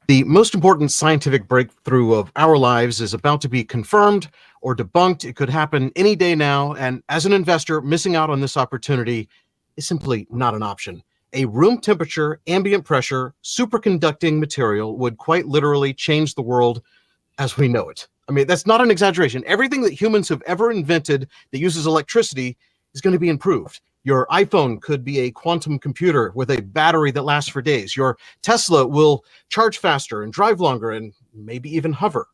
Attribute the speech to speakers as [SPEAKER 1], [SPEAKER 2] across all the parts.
[SPEAKER 1] The most important scientific breakthrough of our lives is about to be confirmed or debunked. It could happen any day now, and as an investor, missing out on this opportunity is simply not an option. A room temperature, ambient pressure, superconducting material would quite literally change the world as we know it. I mean, that's not an exaggeration. Everything that humans have ever invented that uses electricity is going to be improved. Your iPhone could be a quantum computer with a battery that lasts for days. Your Tesla will charge faster and drive longer and maybe even hover.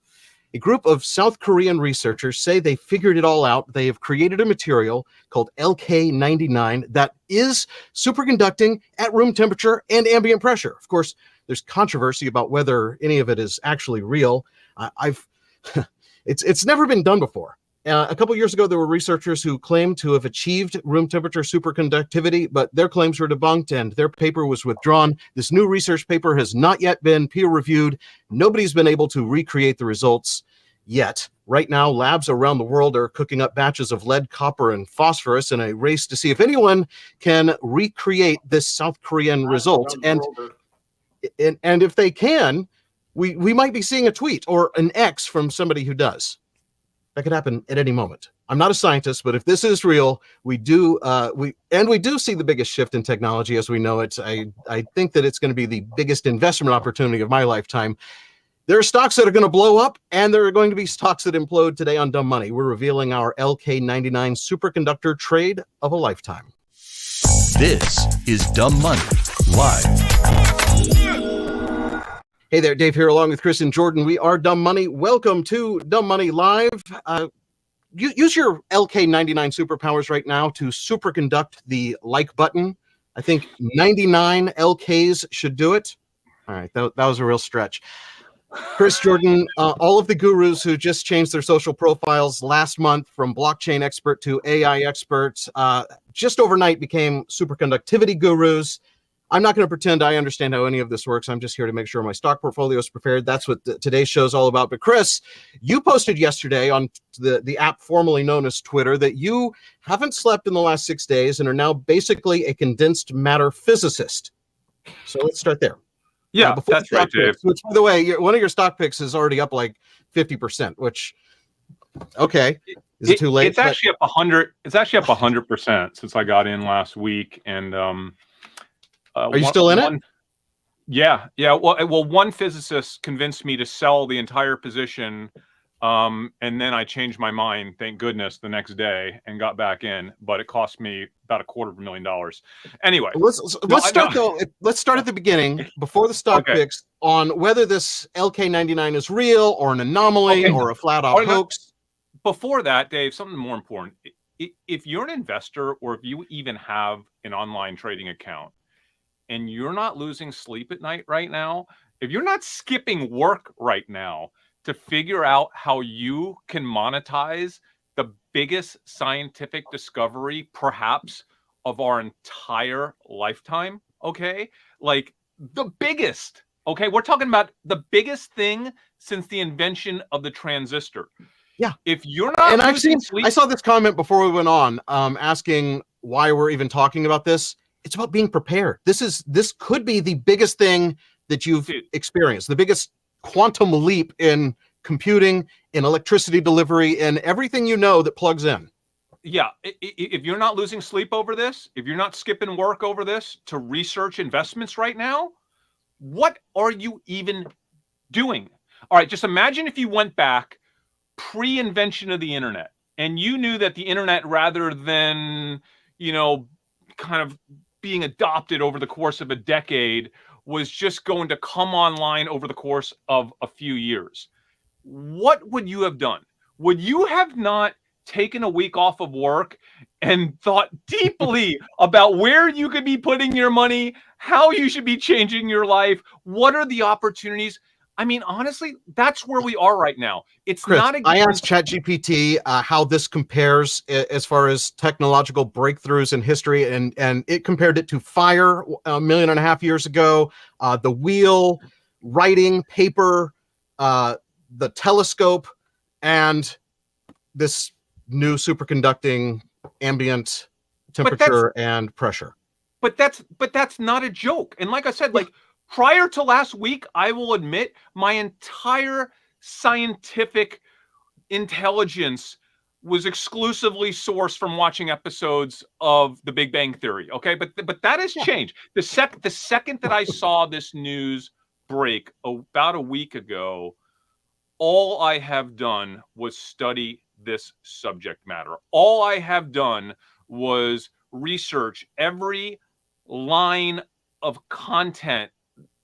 [SPEAKER 1] A group of South Korean researchers say they figured it all out. They have created a material called LK-99 that is superconducting at room temperature and ambient pressure. Of course, there's controversy about whether any of it is actually real. It's never been done before. A couple years ago, there were researchers who claimed to have achieved room temperature superconductivity, but their claims were debunked and their paper was withdrawn. This new research paper has not yet been peer-reviewed. Nobody's been able to recreate the results yet. Right now, labs around the world are cooking up batches of lead, copper, and phosphorus in a race to see if anyone can recreate this South Korean result. And if they can, we might be seeing a tweet or an X from somebody who does. That could happen at any moment. I'm not a scientist, but if this is real, we do see the biggest shift in technology as we know it. I think that it's going to be the biggest investment opportunity of my lifetime. There are stocks that are going to blow up, and there are going to be stocks that implode today on Dumb Money. We're revealing our LK-99 superconductor trade of a lifetime.
[SPEAKER 2] This is Dumb Money Live.
[SPEAKER 1] Hey there, Dave here along with Chris and Jordan. We are Dumb Money. Welcome to Dumb Money Live. Use your LK-99 superpowers right now to superconduct the like button. I think 99 LKs should do it. All right, that was a real stretch. Chris, Jordan, all of the gurus who just changed their social profiles last month from blockchain expert to AI experts just overnight became superconductivity gurus. I'm not going to pretend I understand how any of this works. I'm just here to make sure my stock portfolio is prepared. That's what today's show is all about. But Chris, you posted yesterday on the app formerly known as Twitter that you haven't slept in the last 6 days and are now basically a condensed matter physicist. So let's start there.
[SPEAKER 3] Yeah, that's right, Dave.
[SPEAKER 1] Which, by the way, one of your stock picks is already up like 50%, which, okay. Is it too late?
[SPEAKER 3] It's actually up 100. It's actually up 100% since I got in last week. And
[SPEAKER 1] are you still in it?
[SPEAKER 3] Yeah. Well, one physicist convinced me to sell the entire position, and then I changed my mind, thank goodness, the next day and got back in. But it cost me about $250,000. Anyway,
[SPEAKER 1] let's start at the beginning before the stock picks on whether this LK-99 is real or an anomaly or a flat-out hoax.
[SPEAKER 3] Before that, Dave, something more important. If you're an investor or if you even have an online trading account, and you're not losing sleep at night right now, if you're not skipping work right now to figure out how you can monetize the biggest scientific discovery, perhaps, of our entire lifetime, okay? Like, the biggest, okay? We're talking about the biggest thing since the invention of the transistor.
[SPEAKER 1] Yeah.
[SPEAKER 3] If you're not losing sleep...
[SPEAKER 1] I saw this comment before we went on, asking why we're even talking about this. It's about being prepared. This could be the biggest thing that you've experienced, the biggest quantum leap in computing, in electricity delivery, in everything you know that plugs in.
[SPEAKER 3] Yeah, if you're not losing sleep over this, if you're not skipping work over this to research investments right now, what are you even doing? All right, just imagine if you went back pre-invention of the internet and you knew that the internet, rather than, kind of being adopted over the course of a decade, was just going to come online over the course of a few years. What would you have done? Would you have not taken a week off of work and thought deeply about where you could be putting your money, how you should be changing your life? What are the opportunities? I mean, honestly, that's where we are right now. It's
[SPEAKER 1] Chris,
[SPEAKER 3] not.
[SPEAKER 1] I asked ChatGPT how this compares as far as technological breakthroughs in history, and it compared it to fire 1.5 million years ago, the wheel, writing, paper, the telescope, and this new superconducting ambient temperature and pressure.
[SPEAKER 3] But that's not a joke. And like I said, like, Prior to last week, I will admit my entire scientific intelligence was exclusively sourced from watching episodes of The Big Bang Theory. Okay, but that has changed. The second that I saw this news break about a week ago, all I have done was study this subject matter. All I have done was research every line of content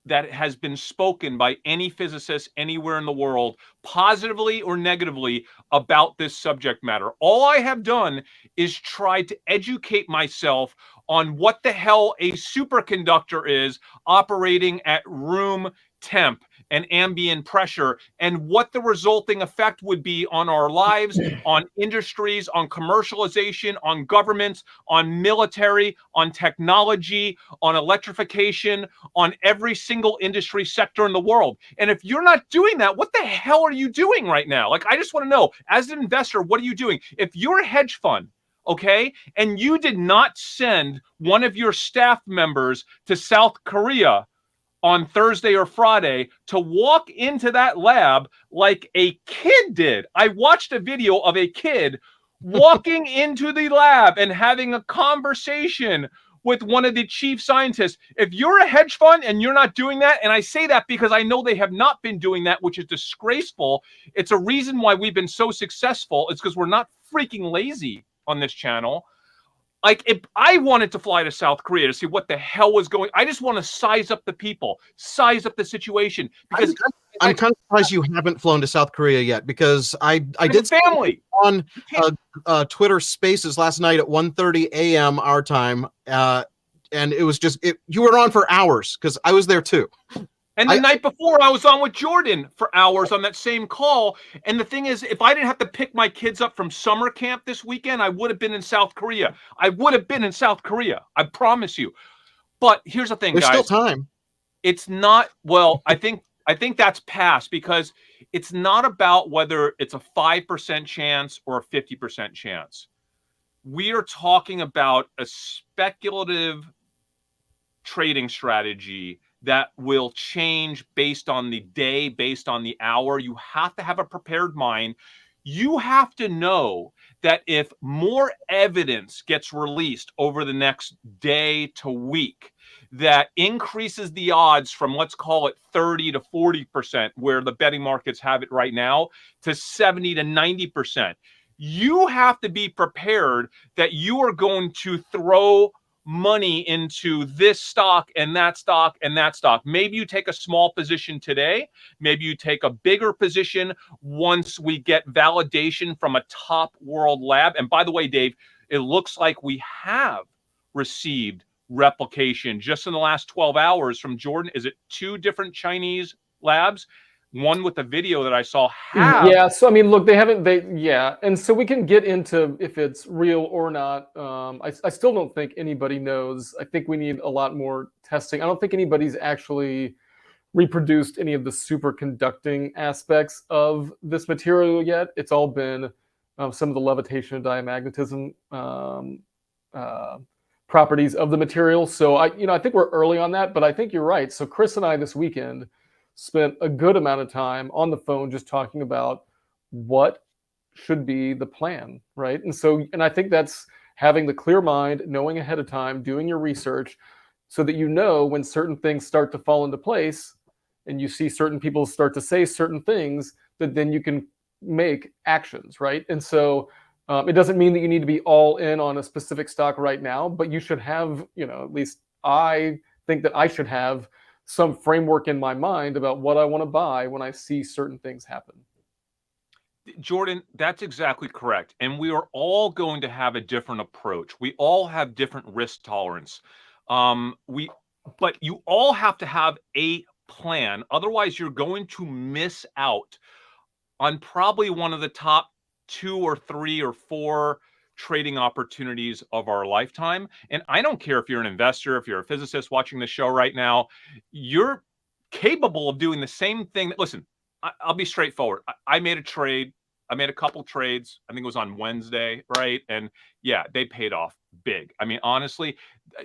[SPEAKER 3] that has been spoken by any physicist anywhere in the world, positively or negatively, about this subject matter. All I have done is try to educate myself on what the hell a superconductor is operating at room temp and ambient pressure, and what the resulting effect would be on our lives, on industries, on commercialization, on governments, on military, on technology, on electrification, on every single industry sector in the world. And if you're not doing that, what the hell are you doing right now? Like, I just want to know, as an investor, what are you doing? If you're a hedge fund, okay, and you did not send one of your staff members to South Korea on Thursday or Friday to walk into that lab like a kid did. I watched a video of a kid walking into the lab and having a conversation with one of the chief scientists. If you're a hedge fund and you're not doing that, and I say that because I know they have not been doing that, which is disgraceful. It's a reason why we've been so successful. It's because we're not freaking lazy on this channel. Like, if I wanted to fly to South Korea to see what the hell was going, I just want to size up the people, size up the situation. Because
[SPEAKER 1] I'm kind of surprised you haven't flown to South Korea yet, because I did
[SPEAKER 3] family
[SPEAKER 1] on Twitter Spaces last night at 1:30 a.m. our time, and it was just you were on for hours because I was there too.
[SPEAKER 3] And the night before, I was on with Jordan for hours on that same call. And the thing is, if I didn't have to pick my kids up from summer camp this weekend, I would have been in South Korea. I would have been in South Korea. I promise you. But here's the thing,
[SPEAKER 1] There's
[SPEAKER 3] guys.
[SPEAKER 1] still time.
[SPEAKER 3] It's not, well, I think that's past, because it's not about whether it's a 5% chance or a 50% chance. We are talking about a speculative trading strategy that will change based on the day, based on the hour. You have to have a prepared mind. You have to know that if more evidence gets released over the next day to week that increases the odds from, let's call it 30 to 40%, where the betting markets have it right now, to 70 to 90%, you have to be prepared that you are going to throw money into this stock and that stock and that stock. Maybe you take a small position today. Maybe you take a bigger position once we get validation from a top world lab. And by the way, Dave, it looks like we have received replication just in the last 12 hours from Jordan. Is it 2 different Chinese labs? One with a video that I saw have.
[SPEAKER 4] Yeah, so I mean, look, and so we can get into if it's real or not. I still don't think anybody knows. I think we need a lot more testing. I don't think anybody's actually reproduced any of the superconducting aspects of this material yet. It's all been some of the levitation and diamagnetism properties of the material. So I think we're early on that, but I think you're right. So Chris and I this weekend spent a good amount of time on the phone just talking about what should be the plan, right? And I think that's having the clear mind, knowing ahead of time, doing your research, so that you know when certain things start to fall into place and you see certain people start to say certain things, that then you can make actions, right? And so it doesn't mean that you need to be all in on a specific stock right now, but you should have, at least I think that I should have some framework in my mind about what I want to buy when I see certain things happen.
[SPEAKER 3] Jordan, that's exactly correct. And we are all going to have a different approach. We all have different risk tolerance. But you all have to have a plan. Otherwise, you're going to miss out on probably one of the top 2 or 3 or 4 trading opportunities of our lifetime. And I don't care if you're an investor, if you're a physicist watching the show right now, you're capable of doing the same thing. Listen, I'll be straightforward. I made a trade. I made a couple trades. I think it was on Wednesday, right? And yeah, they paid off big. I mean, honestly,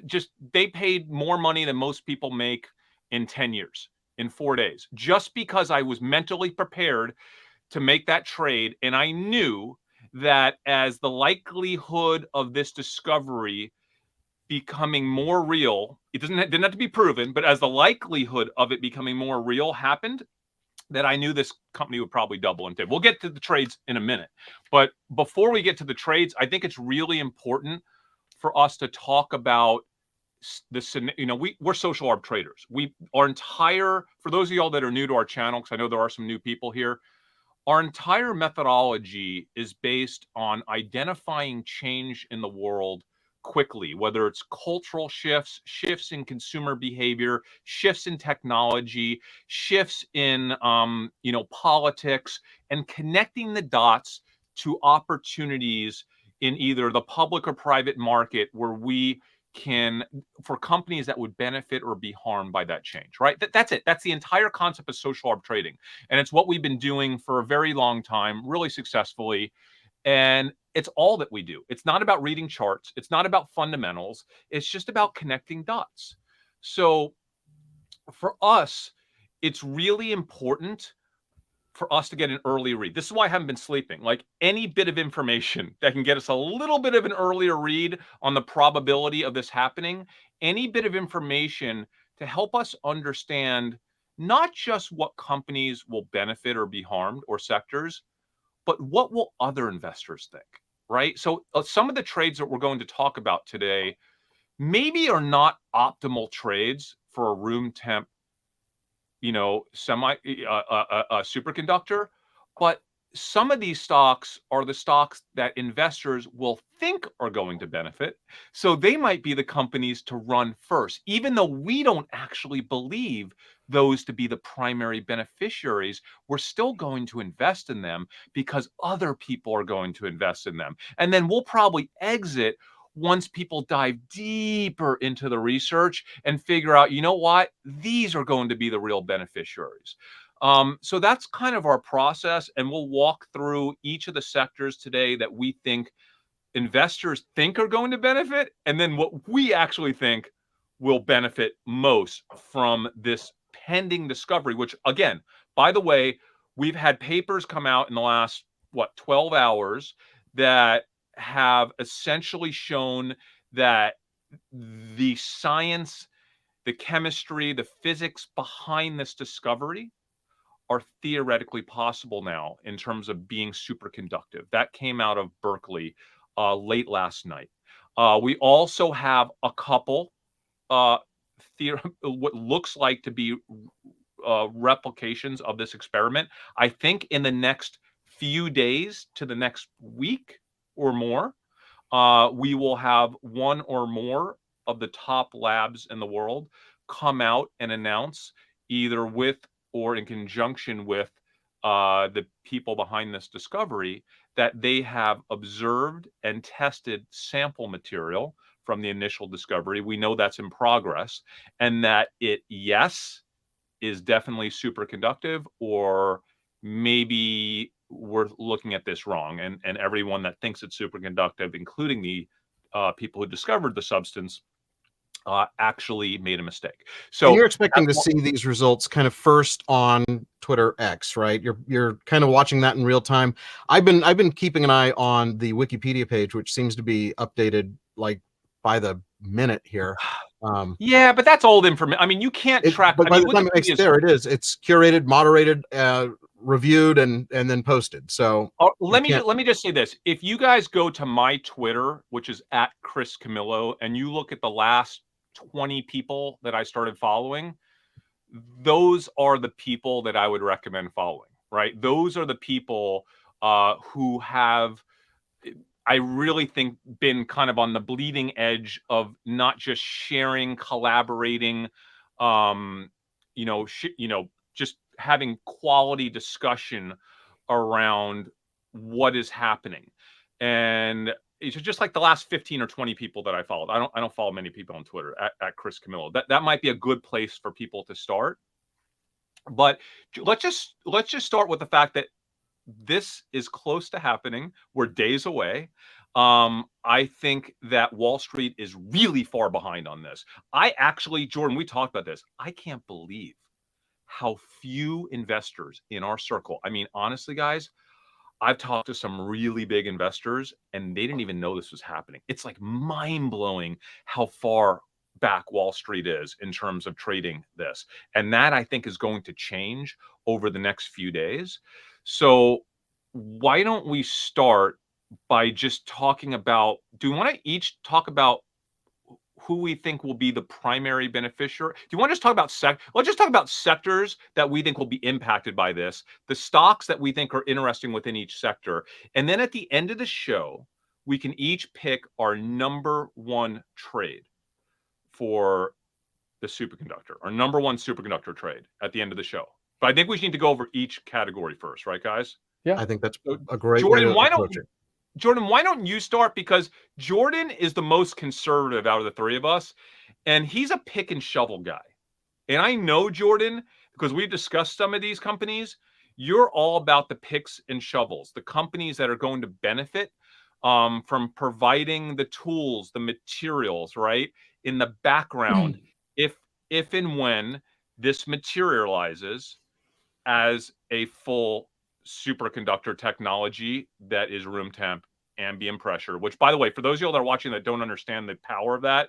[SPEAKER 3] just they paid more money than most people make in 10 years, in 4 days, just because I was mentally prepared to make that trade. And I knew that as the likelihood of this discovery becoming more real, didn't have to be proven, but as the likelihood of it becoming more real happened, that I knew this company would probably double and did. We'll get to the trades in a minute. But before we get to the trades, I think it's really important for us to talk about this. You know, we're social arb traders. For those of y'all that are new to our channel, because I know there are some new people here, our entire methodology is based on identifying change in the world quickly, whether it's cultural shifts, shifts in consumer behavior, shifts in technology, shifts in politics, and connecting the dots to opportunities in either the public or private market where we can, for companies that would benefit or be harmed by that change, right? That's it. That's the entire concept of social arb trading. And it's what we've been doing for a very long time, really successfully. And it's all that we do. It's not about reading charts. It's not about fundamentals. It's just about connecting dots. So for us, it's really important for us to get an early read. This is why I haven't been sleeping. Like, any bit of information that can get us a little bit of an earlier read on the probability of this happening, any bit of information to help us understand not just what companies will benefit or be harmed, or sectors, but what will other investors think, right? So some of the trades that we're going to talk about today maybe are not optimal trades for a room temp, superconductor, but some of these stocks are the stocks that investors will think are going to benefit. So they might be the companies to run first, even though we don't actually believe those to be the primary beneficiaries. We're still going to invest in them because other people are going to invest in them. And then we'll probably exit once people dive deeper into the research and figure out, you know what, these are going to be the real beneficiaries. So that's kind of our process. And we'll walk through each of the sectors today that we think investors think are going to benefit, and then what we actually think will benefit most from this pending discovery, which, again, by the way, we've had papers come out in the last, 12 hours that have essentially shown that the science, the chemistry, the physics behind this discovery are theoretically possible now in terms of being superconductive. That came out of Berkeley late last night. We also have a couple what looks like to be replications of this experiment. I think in the next few days to the next week or more, we will have one or more of the top labs in the world come out and announce, either with or in conjunction with the people behind this discovery, that they have observed and tested sample material from the initial discovery. We know that's in progress, and that it, yes, is definitely superconductive, or maybe we're looking at this wrong, and everyone that thinks it's superconductive, including the people who discovered the substance, actually made a mistake. So
[SPEAKER 1] and you're expecting to see these results kind of first on Twitter X, right? You're kind of watching that in real time. I've been keeping an eye on the Wikipedia page, which seems to be updated like by the minute here.
[SPEAKER 3] Yeah, but that's old information. I mean, you can't track.
[SPEAKER 1] But by the time it makes there, it is. It's curated, moderated, reviewed, and then posted. So
[SPEAKER 3] let me just say this: if you guys go to my Twitter, which is at Chris Camillo, and you look at the last 20 people that I started following, those are the people that I would recommend following, right? Those are the people who have, I really think, been kind of on the bleeding edge of not just sharing, collaborating, just having quality discussion around what is happening. And it's just like the last 15 or 20 people that I followed. I don't follow many people on Twitter at Chris Camillo. That might be a good place for people to start. But let's just start with the fact that this is close to happening. We're days away. I think that Wall Street is really far behind on this. I actually, Jordan, we talked about this. I can't believe how few investors in our circle. I mean, honestly, guys, I've talked to some really big investors and they didn't even know this was happening. It's like mind blowing how far back Wall Street is in terms of trading this. And that I think is going to change over the next few days. So why don't we start by just talking about, do we want to each talk about who we think will be the primary beneficiary? Do you want to just talk about let's just talk about sectors that we think will be impacted by this, the stocks that we think are interesting within each sector. And then at the end of the show, we can each pick our number one trade for the superconductor, our number one superconductor trade at the end of the show. But I think we need to go over each category first, right, guys?
[SPEAKER 4] Yeah.
[SPEAKER 1] I think that's a great
[SPEAKER 3] Jordan,
[SPEAKER 1] way to approach it.
[SPEAKER 3] Jordan, why don't you start? Because Jordan is the most conservative out of the three of us, and he's a pick and shovel guy. And I know, Jordan, because we've discussed some of these companies, you're all about the picks and shovels, the companies that are going to benefit from providing the tools, the materials, right, in the background, if and when this materializes as a full superconductor technology that is room temp ambient pressure, which, by the way, for those of you that are watching that don't understand the power of that,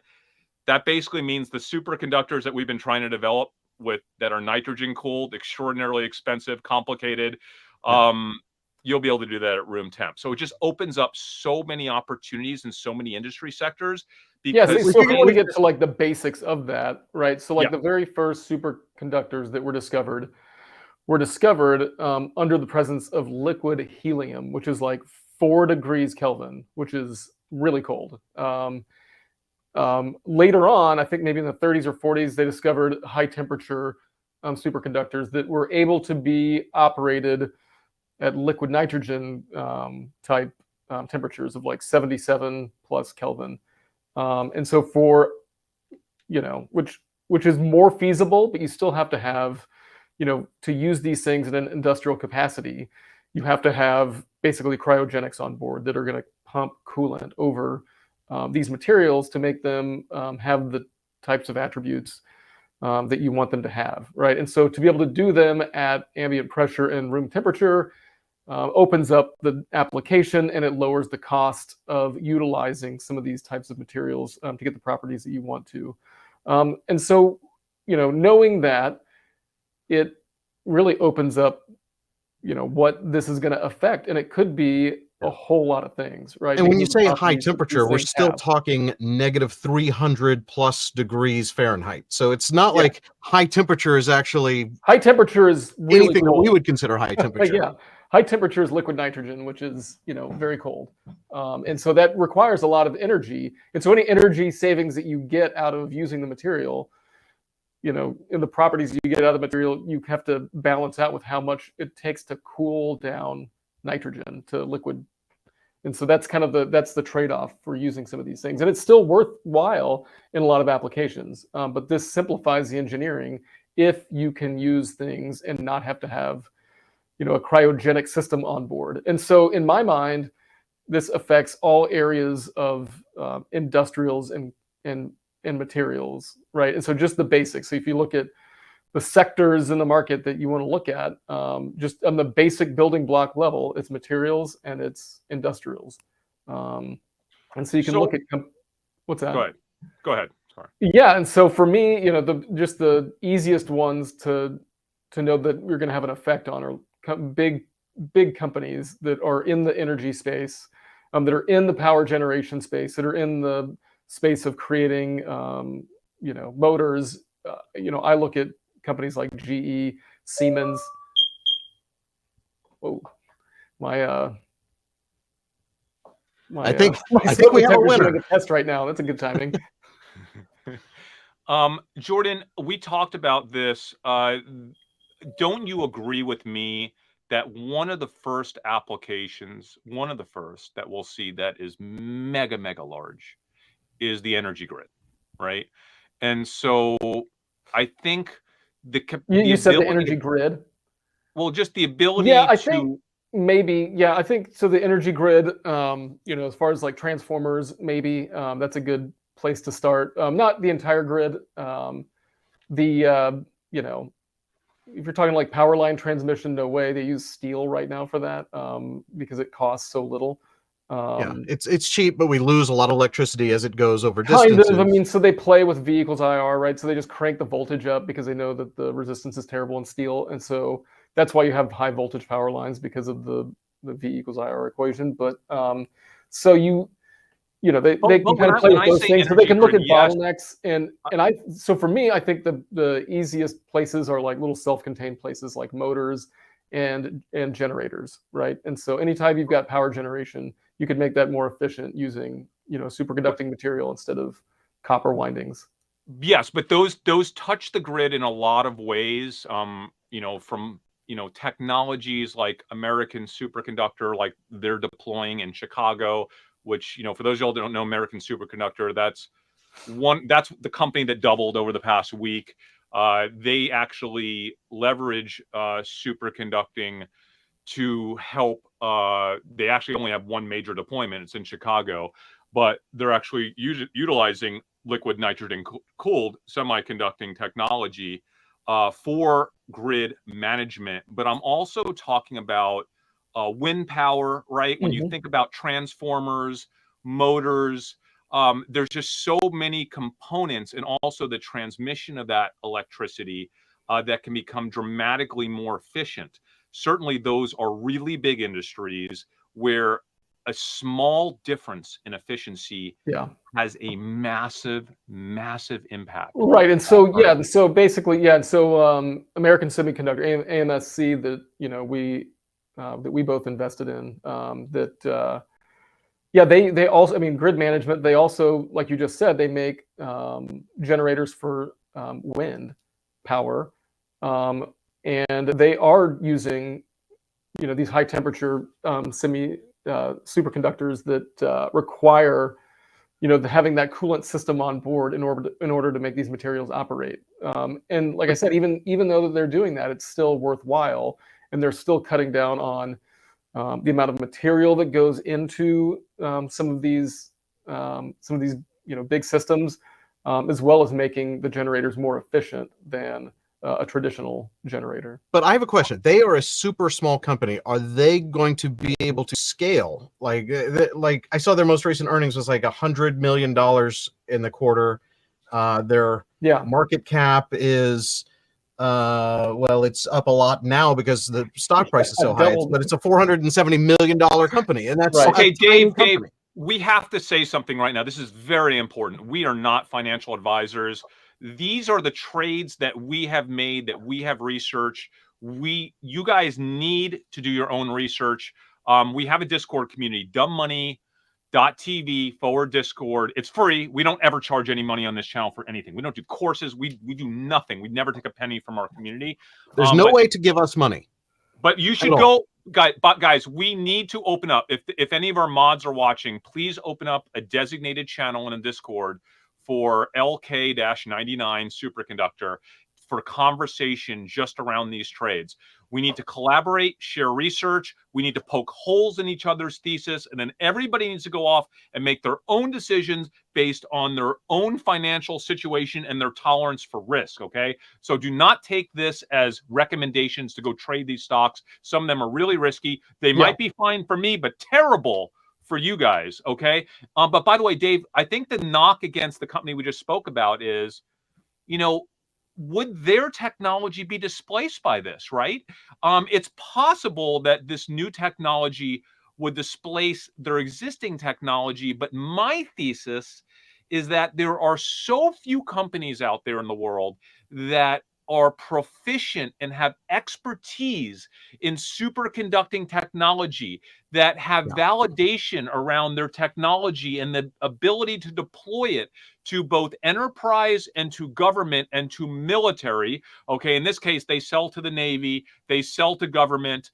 [SPEAKER 3] that basically means the superconductors that we've been trying to develop with that are nitrogen cooled, extraordinarily expensive, complicated. You'll be able to do that at room temp. So it just opens up so many opportunities in so many industry sectors.
[SPEAKER 4] Because
[SPEAKER 3] Because
[SPEAKER 4] so if you want to get to like the basics of that, right? So like
[SPEAKER 3] Yeah.
[SPEAKER 4] the very first superconductors that were discovered under the presence of liquid helium, which is like 4 degrees Kelvin, which is really cold. Later on, I think maybe in the 30s or 40s, they discovered high temperature superconductors that were able to be operated at liquid nitrogen type temperatures of like 77 plus Kelvin. And so for, which is more feasible, but you still have to have, to use these things in an industrial capacity, you have to have basically cryogenics on board that are going to pump coolant over these materials to make them have the types of attributes that you want them to have, right? And so to be able to do them at ambient pressure and room temperature opens up the application, and it lowers the cost of utilizing some of these types of materials to get the properties that you want to. And so, knowing that, it really opens up, what this is going to affect, and it could be a whole lot of things, right?
[SPEAKER 1] And when you
[SPEAKER 4] Because
[SPEAKER 1] say
[SPEAKER 4] of
[SPEAKER 1] high
[SPEAKER 4] these
[SPEAKER 1] temperature, we're
[SPEAKER 4] things
[SPEAKER 1] still
[SPEAKER 4] have.
[SPEAKER 1] talking negative 300 plus degrees Fahrenheit. So it's not
[SPEAKER 4] Yeah.
[SPEAKER 1] like high temperature is actually
[SPEAKER 4] High temperature is really
[SPEAKER 1] anything that
[SPEAKER 4] cold.
[SPEAKER 1] we would consider high temperature.
[SPEAKER 4] Yeah, high temperature is liquid nitrogen, which is very cold, and so that requires a lot of energy. And so any energy savings that you get out of using the material, in the properties you get out of the material, you have to balance out with how much it takes to cool down nitrogen to liquid. And so that's kind of that's the trade-off for using some of these things, and it's still worthwhile in a lot of applications. But this simplifies the engineering if you can use things and not have to have a cryogenic system on board. And so in my mind, this affects all areas of industrials and materials, right? And so just the basics. So if you look at the sectors in the market that you want to look at, just on the basic building block level, it's materials and it's industrials. And so you can look at what's that?
[SPEAKER 3] Go ahead. Sorry.
[SPEAKER 4] Yeah, and so for me, the easiest ones to know that we're going to have an effect on are big companies that are in the energy space, that are in the power generation space, that are in the space of creating, motors. I look at companies like GE, Siemens. Oh, I think
[SPEAKER 1] we have a winner.
[SPEAKER 4] A test right now. That's a good timing.
[SPEAKER 3] Jordan, we talked about this. Don't you agree with me that one of the first applications, that we'll see that is mega large, is the energy grid, right? And so I think
[SPEAKER 4] you said the energy grid.
[SPEAKER 3] Well, just the ability
[SPEAKER 4] Yeah, I
[SPEAKER 3] to
[SPEAKER 4] think Maybe, yeah. I think so. The energy grid, as far as like transformers, maybe that's a good place to start. Not the entire grid. The you know, if you're talking like power line transmission, no way. They use steel right now for that because it costs so little.
[SPEAKER 1] Yeah, it's cheap, but we lose a lot of electricity as it goes over
[SPEAKER 4] Kind of. I
[SPEAKER 1] distances.
[SPEAKER 4] mean, so they play with V equals IR, right? So they just crank the voltage up because they know that the resistance is terrible in steel, and so that's why you have high voltage power lines because of the V equals IR equation. But so they can kind of play
[SPEAKER 3] When
[SPEAKER 4] with
[SPEAKER 3] I
[SPEAKER 4] those
[SPEAKER 3] say
[SPEAKER 4] things, but they
[SPEAKER 3] energy
[SPEAKER 4] can look
[SPEAKER 3] grid,
[SPEAKER 4] at
[SPEAKER 3] yes.
[SPEAKER 4] bottlenecks so for me, I think the easiest places are like little self-contained places like motors and generators, right? And so anytime you've got power generation, you could make that more efficient using superconducting material instead of copper windings.
[SPEAKER 3] Yes, but those touch the grid in a lot of ways. From technologies like American Superconductor, like they're deploying in Chicago, which for those of y'all that don't know American Superconductor, that's the company that doubled over the past week. They actually leverage superconducting to help. They actually only have one major deployment. It's in Chicago, but they're actually utilizing liquid nitrogen cooled semiconducting technology for grid management. But I'm also talking about wind power, right? When you
[SPEAKER 4] Mhm.
[SPEAKER 3] think about transformers, motors, there's just so many components, and also the transmission of that electricity that can become dramatically more efficient. Certainly, those are really big industries where a small difference in efficiency
[SPEAKER 4] Yeah.
[SPEAKER 3] has a massive, massive impact.
[SPEAKER 4] Right, and so basically, and so American Semiconductor, AMSC, that we both invested in, they also, I mean, grid management. They also, like you just said, they make generators for wind power, and they are using these high temperature semi superconductors that require having that coolant system on board in order to make these materials operate. And like I said, even though they're doing that, it's still worthwhile, and they're still cutting down on the amount of material that goes into some of these big systems, as well as making the generators more efficient than a traditional generator.
[SPEAKER 1] But I have a question. They are a super small company. Are they going to be able to scale? Like I saw their most recent earnings was like $100 million in the quarter. Their market cap is it's up a lot now because the stock price is so high. But it's a $470 million company, and that's
[SPEAKER 4] right.
[SPEAKER 3] Okay,
[SPEAKER 1] a tiny
[SPEAKER 3] Dave,
[SPEAKER 1] company.
[SPEAKER 3] we have to say something right now. This is very important. We are not financial advisors. These are the trades that we have made, that we have researched. You guys need to do your own research. We have a Discord community, dumbmoney.tv/Discord. It's free. We don't ever charge any money on this channel for anything. We don't do courses. We do nothing. We never take a penny from our community.
[SPEAKER 1] There's no way to give us money.
[SPEAKER 3] But you should go, guys. We need to open up. If any of our mods are watching, please open up a designated channel in a Discord for LK-99 Superconductor for conversation just around these trades. We need to collaborate, share research. We need to poke holes in each other's thesis, and then everybody needs to go off and make their own decisions based on their own financial situation and their tolerance for risk, okay? So do not take this as recommendations to go trade these stocks. Some of them are really risky. They might be fine for me, but terrible for you guys, okay? But by the way, Dave, I think the knock against the company we just spoke about is, would their technology be displaced by this, right? It's possible that this new technology would displace their existing technology, but my thesis is that there are so few companies out there in the world that are proficient and have expertise in superconducting technology, that have validation around their technology and the ability to deploy it to both enterprise and to government and to military. Okay, in this case, they sell to the Navy, they sell to government,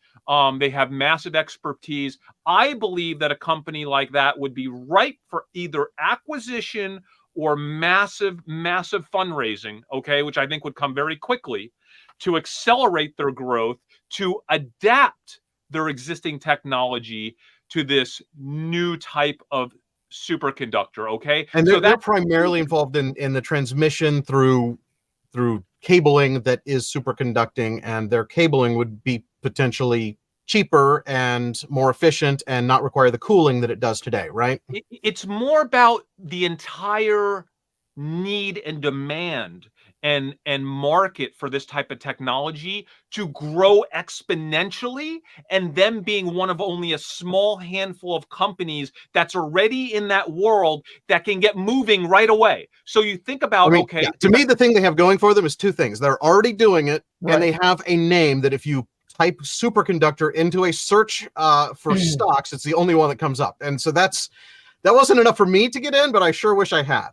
[SPEAKER 3] they have massive expertise. I believe that a company like that would be ripe for either acquisition or massive fundraising, okay, which I think would come very quickly to accelerate their growth, to adapt their existing technology to this new type of superconductor. Okay,
[SPEAKER 1] And
[SPEAKER 3] so
[SPEAKER 1] they're
[SPEAKER 3] that's
[SPEAKER 1] primarily involved in the transmission through cabling that is superconducting, and their cabling would be potentially cheaper and more efficient and not require the cooling that it does today, right?
[SPEAKER 3] it's more about the entire need and demand and market for this type of technology to grow exponentially, and them being one of only a small handful of companies that's already in that world that can get moving right away. So you think about, okay,
[SPEAKER 1] to me, the thing they have going for them is two things. They're already doing it,
[SPEAKER 4] Right.
[SPEAKER 1] and they have a name that if you type superconductor into a search for stocks, it's the only one that comes up. And so that wasn't enough for me to get in, but I sure wish I had.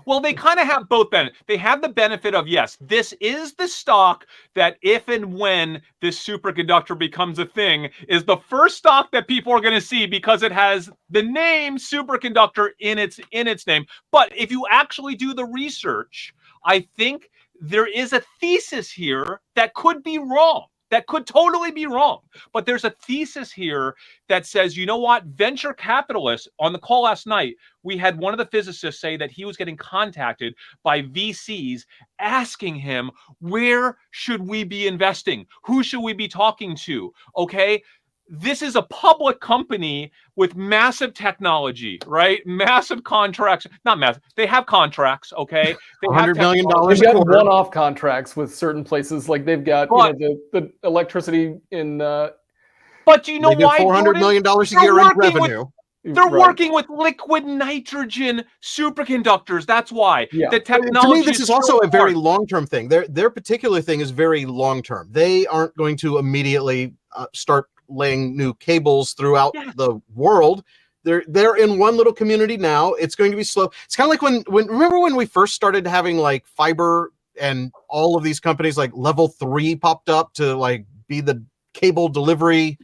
[SPEAKER 3] well, they kind of have both benefits. They have the benefit of, yes, this is the stock that if and when this superconductor becomes a thing, is the first stock that people are going to see because it has the name superconductor in its name. But if you actually do the research, I think there is a thesis here that could be wrong. That could totally be wrong. But there's a thesis here that says, you know what? Venture capitalists, on the call last night, we had one of the physicists say that he was getting contacted by VCs asking him, where should we be investing? Who should we be talking to? Okay. This is a public company with massive technology, right? Massive contracts, not massive. They have contracts, okay? They have
[SPEAKER 1] $100 million
[SPEAKER 3] technology.
[SPEAKER 4] They've got
[SPEAKER 1] quarter.
[SPEAKER 4] one-off contracts with certain places, like they've got the electricity in.
[SPEAKER 3] But you know
[SPEAKER 1] They do
[SPEAKER 3] why?
[SPEAKER 1] $400 million a
[SPEAKER 3] They're
[SPEAKER 1] year in
[SPEAKER 3] working with-
[SPEAKER 1] revenue.
[SPEAKER 3] They're
[SPEAKER 4] Right.
[SPEAKER 3] working with liquid nitrogen superconductors. That's why.
[SPEAKER 4] Yeah.
[SPEAKER 3] The
[SPEAKER 1] To
[SPEAKER 3] technology
[SPEAKER 1] me, this is
[SPEAKER 3] so
[SPEAKER 1] also a very
[SPEAKER 3] hard.
[SPEAKER 1] long-term thing. Their particular thing is very long-term. They aren't going to immediately start laying new cables throughout the world. They're in one little community now. It's going to be slow. It's kind of like when remember when we first started having like fiber and all of these companies like Level 3 popped up to like be the cable delivery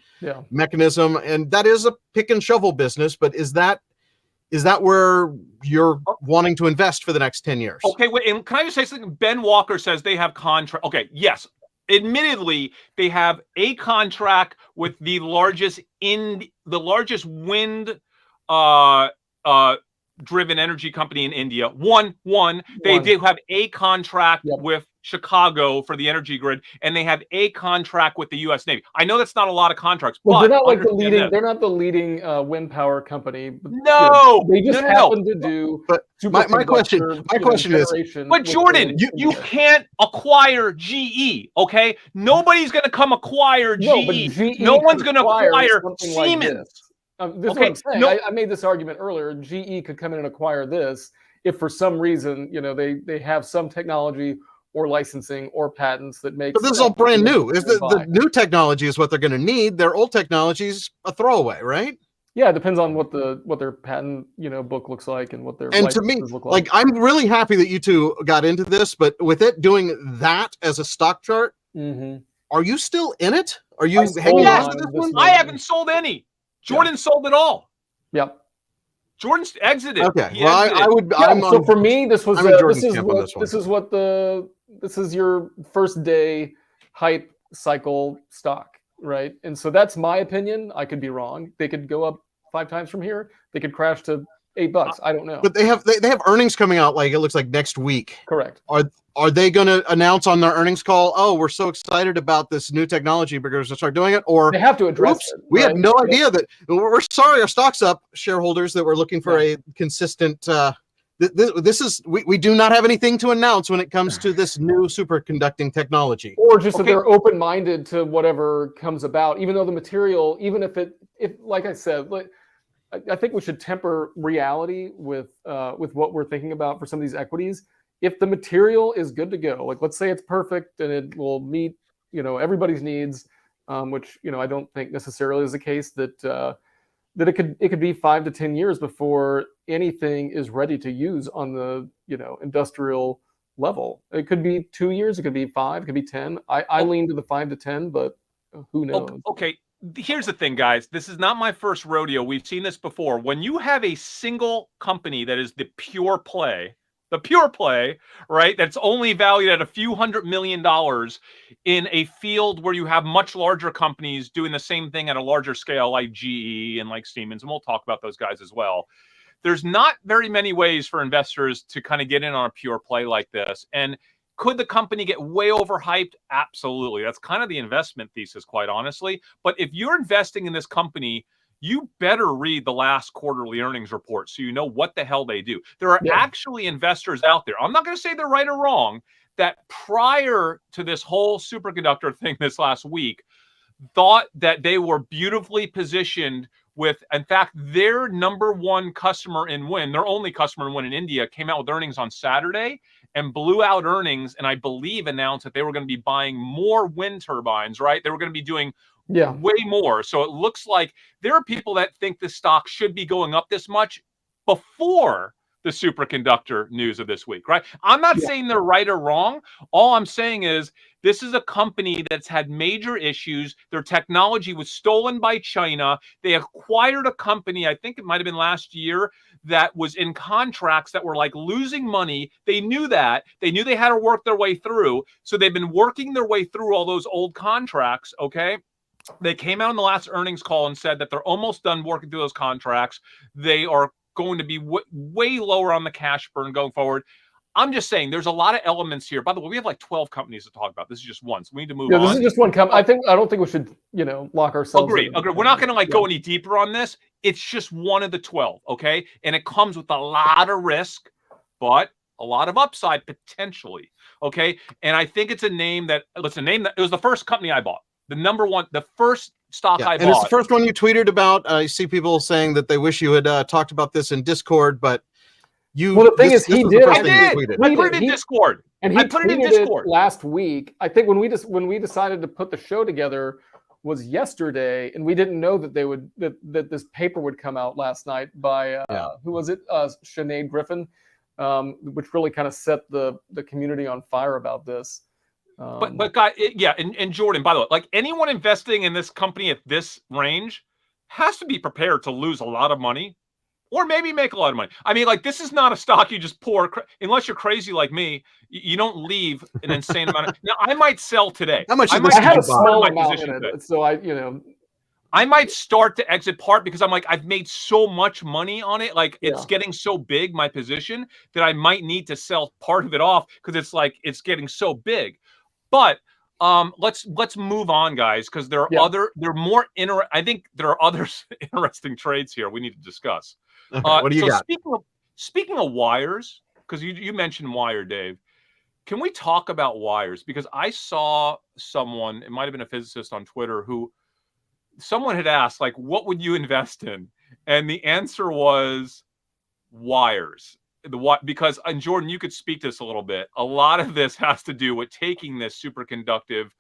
[SPEAKER 1] mechanism, and that is a pick and shovel business. But is that where you're wanting to invest for the next 10 years?
[SPEAKER 3] Okay, wait, and can I just say something? Ben Walker says they have contract. Okay, yes. Admittedly, they have a contract with the largest wind driven energy company in India. They do have a contract with Chicago for the energy grid, and they have a contract with the U.S. Navy. I know that's not a lot of contracts,
[SPEAKER 4] Well,
[SPEAKER 3] but
[SPEAKER 4] they're not like the
[SPEAKER 3] understand
[SPEAKER 4] leading.
[SPEAKER 3] this.
[SPEAKER 4] They're not the leading wind power company. But,
[SPEAKER 3] No,
[SPEAKER 4] they just
[SPEAKER 3] no.
[SPEAKER 4] happen to do.
[SPEAKER 1] But my question is,
[SPEAKER 3] but Jordan, you can't acquire GE, okay? Nobody's going to come acquire GE.
[SPEAKER 4] No, but GE
[SPEAKER 3] no one's going to
[SPEAKER 4] acquire
[SPEAKER 3] acquire
[SPEAKER 4] something like
[SPEAKER 3] Siemens.
[SPEAKER 4] This is what I'm saying. I made this argument earlier. GE could come in and acquire this if for some reason, they have some technology or licensing or patents that make.
[SPEAKER 1] But this is all brand new. The new technology is what they're going to need. Their old technology is a throwaway, right?
[SPEAKER 4] Yeah, it depends on what their patent book looks like and what their
[SPEAKER 1] and to me,
[SPEAKER 4] look like.
[SPEAKER 1] I'm really happy that you two got into this, but with it doing that as a stock chart, are you still in it? Are you hanging on to this one?
[SPEAKER 3] I haven't sold any. Jordan sold it all.
[SPEAKER 4] Yep.
[SPEAKER 3] Jordan's exited.
[SPEAKER 1] Okay.
[SPEAKER 3] He
[SPEAKER 1] Well,
[SPEAKER 3] exited.
[SPEAKER 1] I would.
[SPEAKER 4] So for me, this was this is your first day hype cycle stock, right? And so that's my opinion. I could be wrong. They could go up 5 times from here. They could crash to $8. I don't know.
[SPEAKER 1] But they have earnings coming out, like it looks like next week.
[SPEAKER 4] Correct.
[SPEAKER 1] Are they going to announce on their earnings call, oh, we're so excited about this new technology, we're going to start doing it? Or
[SPEAKER 4] they have to address it.
[SPEAKER 1] We have no idea that we're sorry, our stock's up, shareholders that we're looking for a consistent. We do not have anything to announce when it comes to this new superconducting technology.
[SPEAKER 4] Or just that they're open-minded to whatever comes about, even though the material, even if like I said, I think we should temper reality with what we're thinking about for some of these equities. If the material is good to go, like let's say it's perfect and it will meet everybody's needs, which I don't think necessarily is the case, that it could be 5 to 10 years before anything is ready to use on the industrial level. It could be 2 years, it could be 5, it could be 10. I lean to the 5 to 10, but who knows?
[SPEAKER 3] Okay. Here's the thing, guys. This is not my first rodeo. We've seen this before. When you have a single company that is the pure play, the pure play, right? That's only valued at a few $100 million in a field where you have much larger companies doing the same thing at a larger scale, like GE and like Siemens, and we'll talk about those guys as well. There's not very many ways for investors to kind of get in on a pure play like this. And could the company get way overhyped? Absolutely. That's kind of the investment thesis, quite honestly. But if you're investing in this company, you better read the last quarterly earnings report so you know what the hell they do. There are actually investors out there, I'm not going to say they're right or wrong, that prior to this whole superconductor thing this last week, thought that they were beautifully positioned with, in fact, their number one customer in Win, their only customer in Win in India, came out with earnings on Saturday and blew out earnings, and I believe announced that they were going to be buying more wind turbines, right? They were going to be doing way more. So it looks like there are people that think the stock should be going up this much before the superconductor news of this week, right? I'm not saying they're right or wrong. All I'm saying is this is a company that's had major issues. Their technology was stolen by China. They acquired a company, I think it might have been last year, that was in contracts that were like losing money. They knew that. They knew they had to work their way through. So they've been working their way through all those old contracts, okay? They came out in the last earnings call and said that they're almost done working through those contracts. They are going to be way lower on the cash burn going forward. I'm just saying there's a lot of elements here. By the way, we have like 12 companies to talk about. This is just one, so we need to move on.
[SPEAKER 4] This is just one company. I don't think we should, lock ourselves.
[SPEAKER 3] Agreed. We're not going to go any deeper on this. It's just one of the 12, okay? And it comes with a lot of risk, but a lot of upside potentially, okay? And I think it's a name that, it was the first company I bought. The first stock I bought.
[SPEAKER 1] And it's the first one you tweeted about. I see people saying that they wish you had talked about this in Discord, but
[SPEAKER 4] Well, the thing is, he did.
[SPEAKER 3] I put it in Discord.
[SPEAKER 4] And he put it in Discord last week. I think when we decided to put the show together was yesterday, and we didn't know that that this paper would come out last night by who was it? Sinead Griffin, which really kind of set the community on fire about this.
[SPEAKER 3] But guy, and Jordan, by the way, like anyone investing in this company at this range has to be prepared to lose a lot of money, or maybe make a lot of money. I mean, like this is not a stock you just pour, unless you're crazy like me. You don't leave an insane amount of. Now, I might sell today.
[SPEAKER 1] How much?
[SPEAKER 4] I had a small amount in it, so
[SPEAKER 3] I might start to exit part because I'm like, I've made so much money on it. Like it's getting so big, my position, that I might need to sell part of it off because it's like it's getting so big. But let's move on, guys, because there are I think there are other interesting trades here we need to discuss.
[SPEAKER 1] What do you got?
[SPEAKER 3] Speaking of wires, because you mentioned wire, Dave, can we talk about wires? Because I saw someone, it might have been a physicist on Twitter, who someone had asked, like, what would you invest in? And the answer was wires. Because, and Jordan, you could speak to this a little bit. A lot of this has to do with taking this superconductive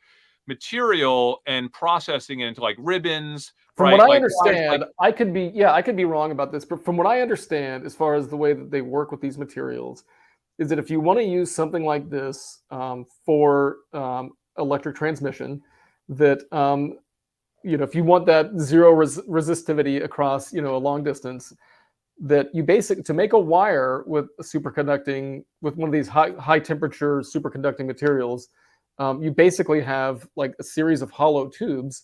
[SPEAKER 3] material and processing it into like ribbons.
[SPEAKER 4] From what I understand, I could be wrong about this, but from what I understand, as far as the way that they work with these materials, is that if you want to use something like this for electric transmission, that if you want that zero resistivity across a long distance, that you to make a wire with with one of these high temperature superconducting materials, you basically have like a series of hollow tubes,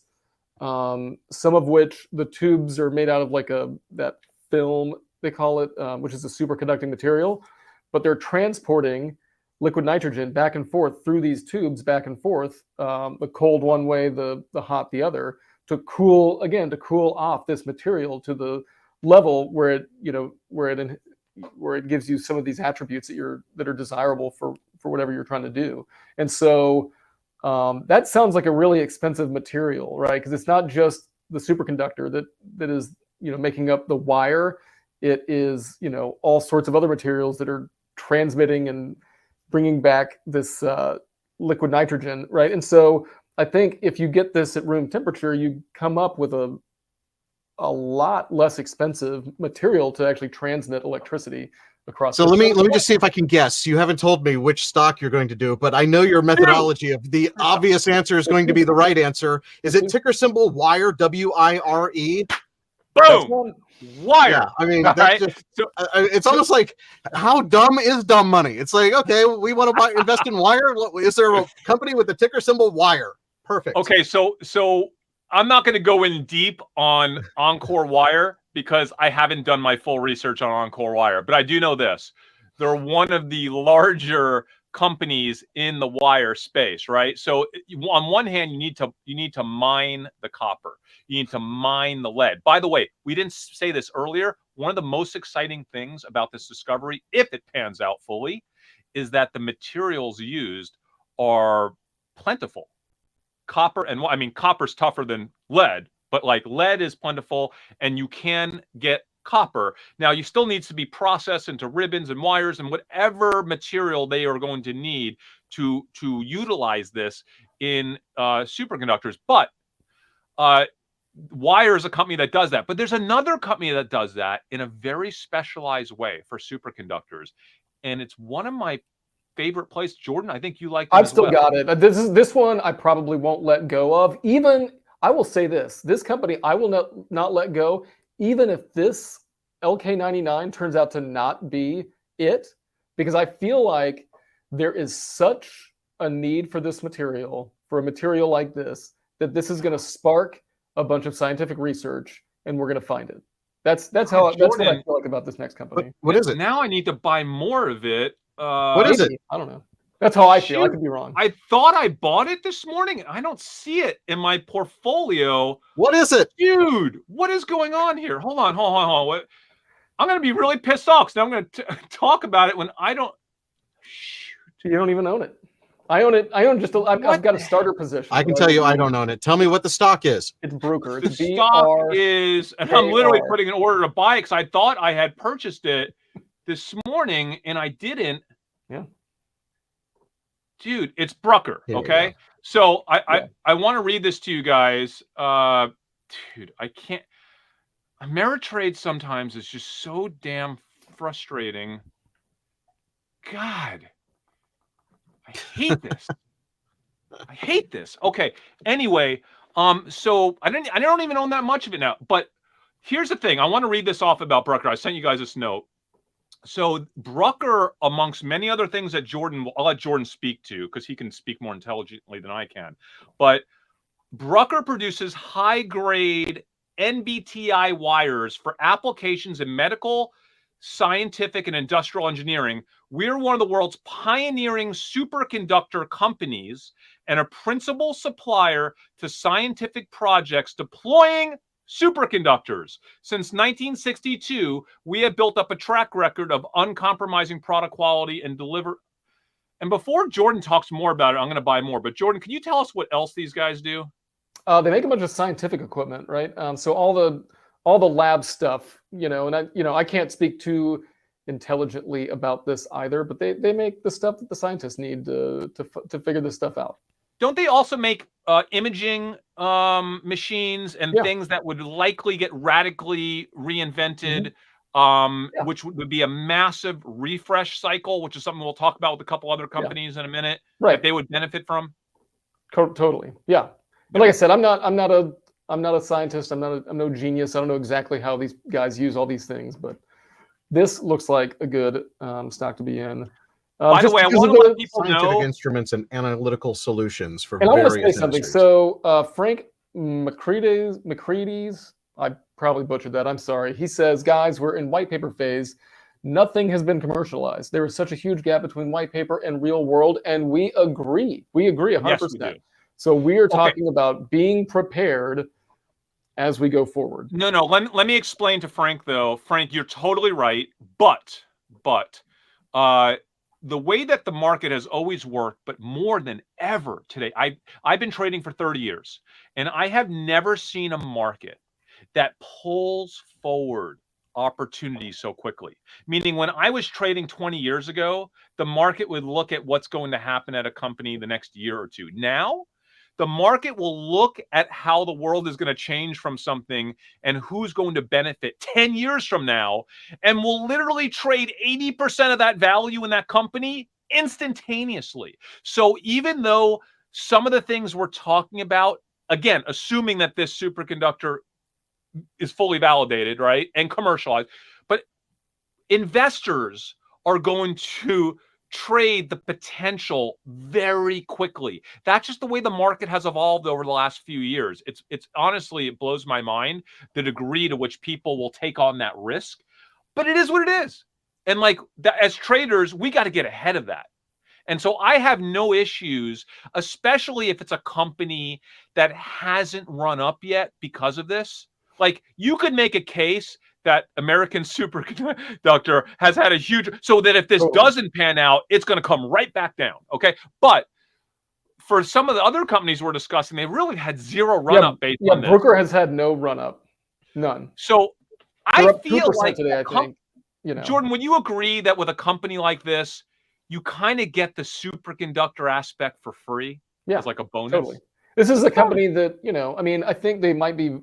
[SPEAKER 4] some of which the tubes are made out of like that film, they call it, which is a superconducting material, but they're transporting liquid nitrogen back and forth through these tubes, back and forth, the cold one way, the hot the other, to cool off this material to the level where it gives you some of these attributes that are desirable for whatever you're trying to do. And so that sounds like a really expensive material, right? Because it's not just the superconductor that is making up the wire. It is all sorts of other materials that are transmitting and bringing back this liquid nitrogen, right? And so I think if you get this at room temperature, you come up with a lot less expensive material to actually transmit electricity across.
[SPEAKER 1] So let me just see if I can guess. You haven't told me which stock you're going to do, but I know your methodology of the obvious answer is going to be the right answer. Is it ticker symbol WIRE, WIRE?
[SPEAKER 4] That's
[SPEAKER 3] Boom.
[SPEAKER 4] one.
[SPEAKER 3] Wire.
[SPEAKER 1] Yeah, I mean,
[SPEAKER 3] All
[SPEAKER 1] that's
[SPEAKER 3] right?
[SPEAKER 1] just,
[SPEAKER 3] So
[SPEAKER 1] it's almost like, how dumb is dumb money? It's like, okay, we want to invest in Wire. Is there a company with the ticker symbol Wire? Perfect.
[SPEAKER 3] okay, so I'm not going to go in deep on Encore Wire because I haven't done my full research on Encore Wire, but I do know this. They're one of the larger companies in the wire space, right? So on one hand, you need to mine the copper. You need to mine the lead. By the way, we didn't say this earlier. One of the most exciting things about this discovery, if it pans out fully, is that the materials used are plentiful. Copper, and I mean, copper's tougher than lead, but like lead is plentiful and you can get copper. Now, you still needs to be processed into ribbons and wires and whatever material they are going to need to utilize this in superconductors. But Wire is a company that does that. But there's another company that does that in a very specialized way for superconductors. And it's one of my favorite places. Jordan, I think you like them
[SPEAKER 4] I've
[SPEAKER 3] as
[SPEAKER 4] still
[SPEAKER 3] well.
[SPEAKER 4] got it. This one I probably won't let go of. Even I will say this company I will not let go, even if this LK-99 turns out to not be it, because I feel like there is such a need for this material, for a material like this, that this is going to spark a bunch of scientific research, and we're going to find it. That's what I feel like about this next company.
[SPEAKER 1] What is it?
[SPEAKER 3] Now I need to buy more of it.
[SPEAKER 1] What is it?
[SPEAKER 4] I don't know. That's how I feel. I could be wrong.
[SPEAKER 3] I thought I bought it this morning. I don't see it in my portfolio.
[SPEAKER 1] What is it?
[SPEAKER 3] Dude, what is going on here? Hold on. What? I'm going to be really pissed off because I'm going to talk about it when I don't.
[SPEAKER 4] You don't even own it. I own it. I've got a starter position.
[SPEAKER 1] I can tell you I don't own it. Tell me what the stock is.
[SPEAKER 4] It's Bruker. It's
[SPEAKER 3] the stock is, and I'm literally putting an order to buy it because I thought I had purchased it this morning and I didn't.
[SPEAKER 4] Yeah.
[SPEAKER 3] Dude, it's Bruker. Okay. So I want to read this to you guys. Dude, I can't. Ameritrade sometimes is just so damn frustrating. God, I hate this. I hate this. Okay. Anyway, so I don't even own that much of it now. But here's the thing. I want to read this off about Bruker. I sent you guys this note. So Bruker, amongst many other things that I'll let Jordan speak to because he can speak more intelligently than I can. But Bruker produces high-grade NBTI wires for applications in medical, scientific, and industrial engineering. We're one of the world's pioneering superconductor companies and a principal supplier to scientific projects deploying superconductors. Since 1962, we have built up a track record of uncompromising product quality and deliver. And before Jordan talks more about it, I'm going to buy more. But Jordan, can you tell us what else these guys do?
[SPEAKER 4] They make a bunch of scientific equipment, right? So all the lab stuff, and I can't speak too intelligently about this either, but they make the stuff that the scientists need to figure this stuff out.
[SPEAKER 3] Don't they also make imaging machines and things that would likely get radically reinvented, which would be a massive refresh cycle, which is something we'll talk about with a couple other companies in a minute, that they would benefit from?
[SPEAKER 4] Totally, yeah. But like I said, I'm not a scientist. I'm no genius. I don't know exactly how these guys use all these things, but this looks like a good stock to be in.
[SPEAKER 3] By the way, I want to let people know
[SPEAKER 1] instruments and analytical solutions for
[SPEAKER 4] and I want to
[SPEAKER 1] various
[SPEAKER 4] say something.
[SPEAKER 1] industries.
[SPEAKER 4] So Frank McCready's, I probably butchered that. I'm sorry. He says, guys, we're in white paper phase. Nothing has been commercialized. There is such a huge gap between white paper and real world, and we agree. We agree 100%.
[SPEAKER 3] Yes, we do.
[SPEAKER 4] So we are talking about being prepared as we go forward.
[SPEAKER 3] No. Let me explain to Frank, though. Frank, you're totally right. But the way that the market has always worked, but more than ever today, I've been trading for 30 years, and I have never seen a market that pulls forward opportunities so quickly. Meaning when I was trading 20 years ago, the market would look at what's going to happen at a company the next year or two. Now, the market will look at how the world is going to change from something and who's going to benefit 10 years from now, and will literally trade 80% of that value in that company instantaneously. So even though some of the things we're talking about, again, assuming that this superconductor is fully validated, right, and commercialized. But investors are going to trade the potential very quickly. That's just the way the market has evolved over the last few years. It's honestly, it blows my mind the degree to which people will take on that risk, but it is what it is. And like as traders, we got to get ahead of that. And so I have no issues, especially if it's a company that hasn't run up yet because of this. Like you could make a case that American Superconductor has had a huge, so that if this doesn't pan out, it's going to come right back down. Okay. But for some of the other companies we're discussing, they really had zero run up based on this.
[SPEAKER 4] Brooker has had no run up, none.
[SPEAKER 3] So I feel like
[SPEAKER 4] today, I think,
[SPEAKER 3] Jordan, would you agree that with a company like this, you kind of get the superconductor aspect for free as like a bonus?
[SPEAKER 4] Totally. This is a company that, I mean, I think they might be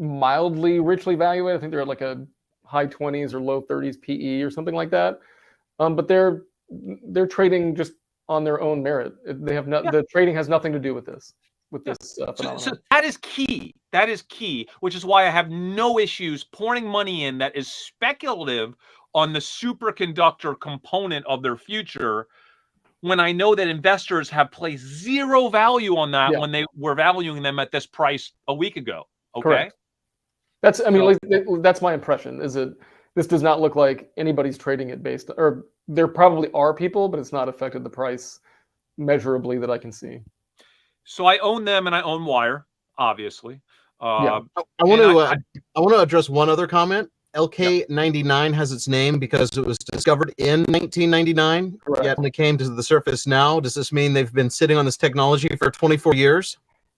[SPEAKER 4] mildly richly valued. I think they're at like a high 20s or low 30s PE or something like that. But they're trading just on their own merit. They have the trading has nothing to do with this phenomenon.
[SPEAKER 3] So that is key. That is key, which is why I have no issues pouring money in that is speculative on the superconductor component of their future, when I know that investors have placed zero value on that when they were valuing them at this price a week ago. Okay.
[SPEAKER 4] Correct. That's my impression, is that this does not look like anybody's trading it based, or there probably are people, but it's not affected the price measurably that I can see.
[SPEAKER 3] So I own them and I own Wire, obviously.
[SPEAKER 1] I want to address one other comment. LK-99 has its name because it was discovered in 1999, yet only came to the surface now. Does this mean they've been sitting on this technology for 24 years?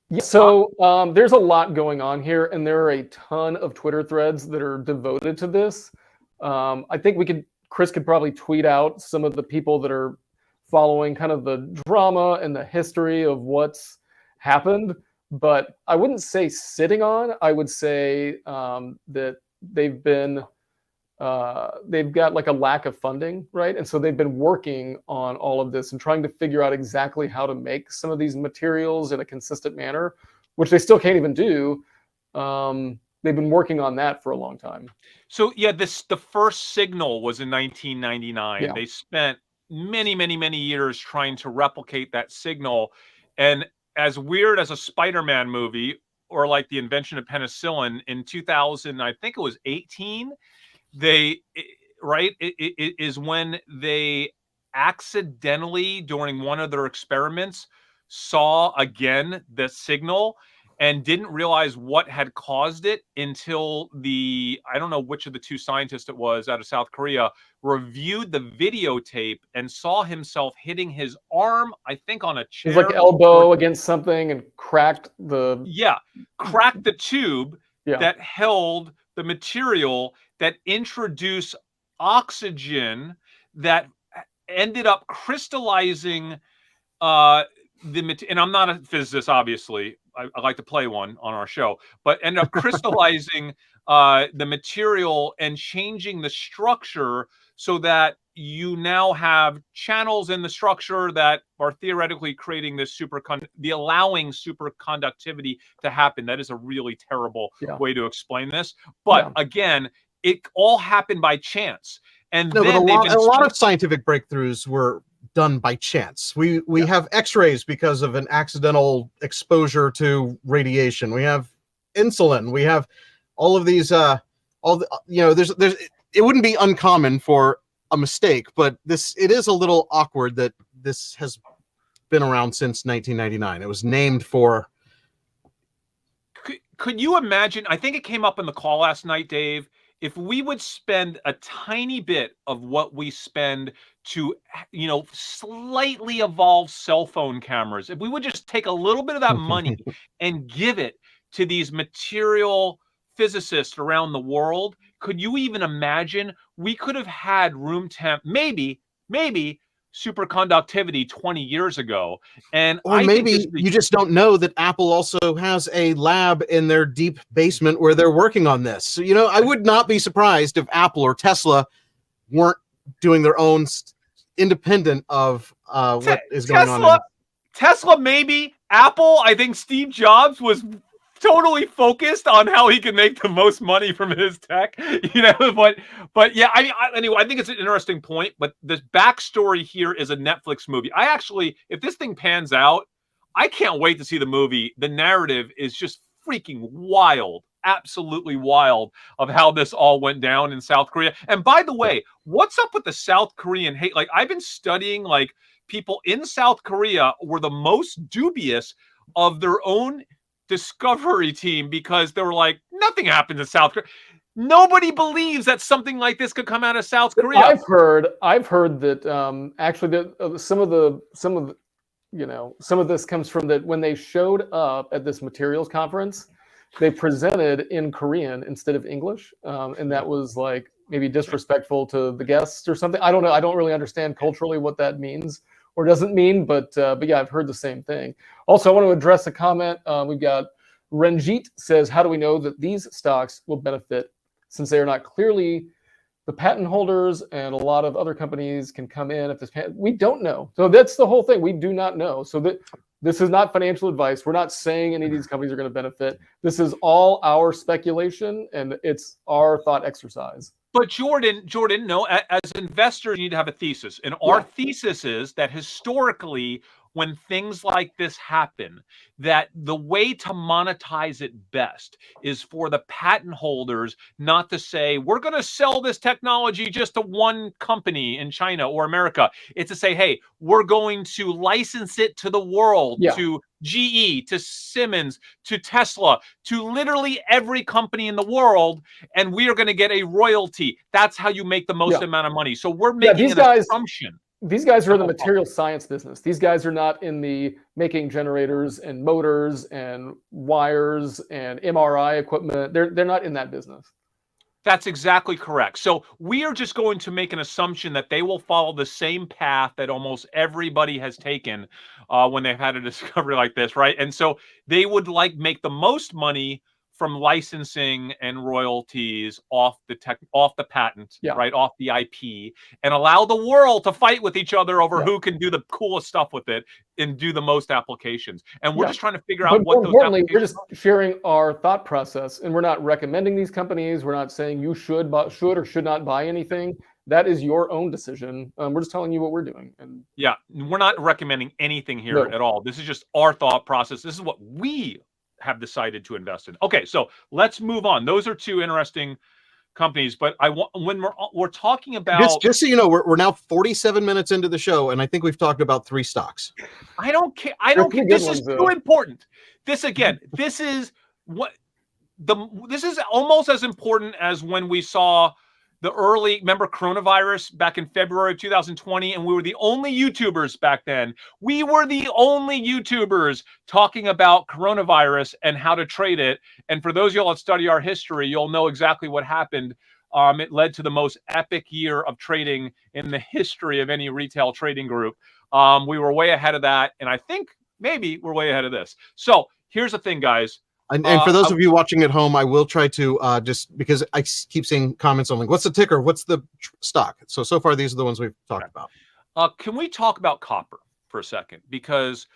[SPEAKER 4] Yeah, so there's a lot going on here, and there are a ton of Twitter threads that are devoted to this. I think Chris could probably tweet out some of the people that are following kind of the drama and the history of what's happened, but I wouldn't say sitting on. I would say that they've got like a lack of funding, right? And so they've been working on all of this and trying to figure out exactly how to make some of these materials in a consistent manner, which they still can't even do. They've been working on that for a long time.
[SPEAKER 3] So yeah, the first signal was in 1999. Yeah. They spent many years trying to replicate that signal. And as weird as a Spider-Man movie, or like the invention of penicillin in 2000, I think it was 18, it is when they accidentally, during one of their experiments, saw again the signal and didn't realize what had caused it until I don't know which of the two scientists it was out of South Korea, reviewed the videotape and saw himself hitting his arm, I think on a chair.
[SPEAKER 4] His like elbow against something and cracked the...
[SPEAKER 3] Yeah, cracked the tube that held the material that introduced oxygen that ended up crystallizing and I'm not a physicist, obviously. I like to play one on our show, but ended up crystallizing the material and changing the structure so that you now have channels in the structure that are theoretically creating this allowing superconductivity to happen. That is a really terrible way to explain this. But again, it all happened by chance. And then
[SPEAKER 1] a lot of scientific breakthroughs were done by chance. We have X-rays because of an accidental exposure to radiation. We have insulin. We have all of these. It wouldn't be uncommon for a mistake, but it is a little awkward that this has been around since 1999. It was named for.
[SPEAKER 3] Could you imagine? I think it came up in the call last night, Dave. If we would spend a tiny bit of what we spend to, slightly evolve cell phone cameras, if we would just take a little bit of that money and give it to these material physicists around the world, could you even imagine we could have had room temp, maybe superconductivity 20 years ago?
[SPEAKER 1] Or maybe you just don't know that Apple also has a lab in their deep basement where they're working on this. So, I would not be surprised if Apple or Tesla weren't doing their own independent of what is going on.
[SPEAKER 3] Tesla, maybe. Apple, I think Steve Jobs was totally focused on how he can make the most money from his tech, but yeah, anyway, I think it's an interesting point, but this backstory here is a Netflix movie. I actually, if this thing pans out, I can't wait to see the movie. The narrative is just freaking wild, absolutely wild, of how this all went down in South Korea. And by the way, what's up with the South Korean hate? Like, I've been studying, like, people in South Korea were the most dubious of their own discovery team because they were like, nothing happened in South Korea. Nobody believes that something like this could come out of South Korea.
[SPEAKER 4] I've heard that actually some of this comes from that when they showed up at this materials conference, they presented in Korean instead of English, and that was like maybe disrespectful to the guests or something. I don't know. I don't really understand culturally what that means or doesn't mean, but yeah, I've heard the same thing. Also, I want to address a comment. We've got Ranjit says, how do we know that these stocks will benefit since they are not clearly the patent holders and a lot of other companies can come in if this patent, we don't know. So that's the whole thing. We do not know. So that this is not financial advice. We're not saying any of these companies are going to benefit. This is all our speculation and it's our thought exercise.
[SPEAKER 3] But Jordan, no, as investors, you need to have a thesis. And our thesis is that historically, when things like this happen, that the way to monetize it best is for the patent holders not to say, we're going to sell this technology just to one company in China or America. It's to say, hey, we're going to license it to the world, to GE, to Siemens, to Tesla, to literally every company in the world, and we are going to get a royalty. That's how you make the most amount of money. So we're making an assumption.
[SPEAKER 4] These guys are in the material science business. These guys are not in the making generators and motors and wires and MRI equipment. They're not in that business.
[SPEAKER 3] That's exactly correct. So we are just going to make an assumption that they will follow the same path that almost everybody has taken when they've had a discovery like this, right? And so they would make the most money from licensing and royalties off the patent, right, off the IP, and allow the world to fight with each other over who can do the coolest stuff with it and do the most applications. And we're just trying to figure out what those applications.
[SPEAKER 4] We're just sharing our thought process, and we're not recommending these companies. We're not saying you should or should not buy anything. That is your own decision. We're just telling you what we're doing. And
[SPEAKER 3] yeah, we're not recommending anything here at all. This is just our thought process. This is what we have decided to invest in. Okay, so let's move on. Those are two interesting companies, but when we're talking about
[SPEAKER 1] just so you know, we're now 47 minutes into the show, and I think we've talked about 3 stocks.
[SPEAKER 3] I don't care. This is too important. This again, this is almost as important as when we saw the remember coronavirus back in February of 2020, and we were the only YouTubers back then. We were the only YouTubers talking about coronavirus and how to trade it. And for those of y'all that study our history, you'll know exactly what happened. It led to the most epic year of trading in the history of any retail trading group. We were way ahead of that, and I think maybe we're way ahead of this. So here's the thing, guys.
[SPEAKER 1] And for those of you watching at home, I will try to just because I keep seeing comments on like, what's the ticker? What's the stock? So far, these are the ones we've talked about.
[SPEAKER 3] Can we talk about copper for a second? Because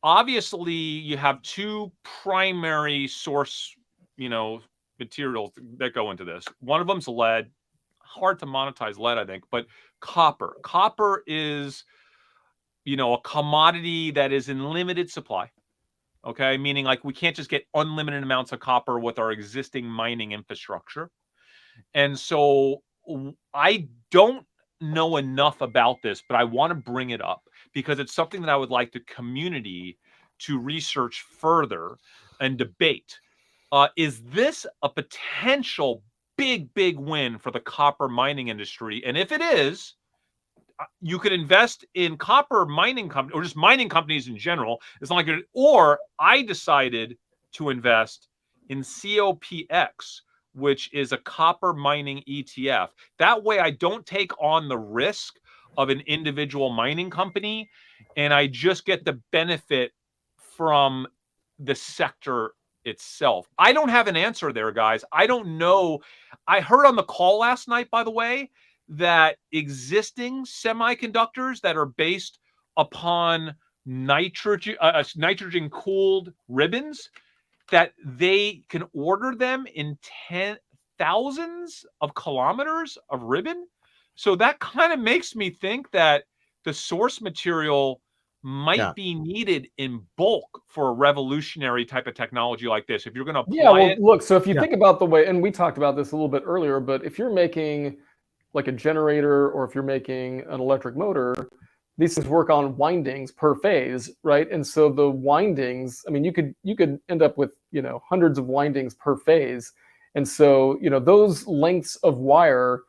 [SPEAKER 3] obviously you have 2 primary source, materials that go into this. One of them's lead. Hard to monetize lead, I think, but copper. Copper is, a commodity that is in limited supply. Okay, meaning like we can't just get unlimited amounts of copper with our existing mining infrastructure. And so I don't know enough about this, but I want to bring it up because it's something that I would like the community to research further and debate. Is this a potential big win for the copper mining industry? And if it is, you could invest in copper mining companies or just mining companies in general. It's not like or I decided to invest in COPX, which is a copper mining ETF. That way I don't take on the risk of an individual mining company, and I just get the benefit from the sector itself. I don't have an answer there, guys. I don't know. I heard on the call last night, by the way, that existing semiconductors that are based upon nitrogen cooled ribbons that they can order them in thousands of kilometers of ribbon. So that kind of makes me think that the source material might be needed in bulk for a revolutionary type of technology like this. If you're going to apply it.
[SPEAKER 4] Look, so if you think about the way, and we talked about this a little bit earlier, but if you're making like a generator or if you're making an electric motor, these things work on windings per phase, right? And so the windings, I mean, you could end up with, hundreds of windings per phase. And so, those lengths of wire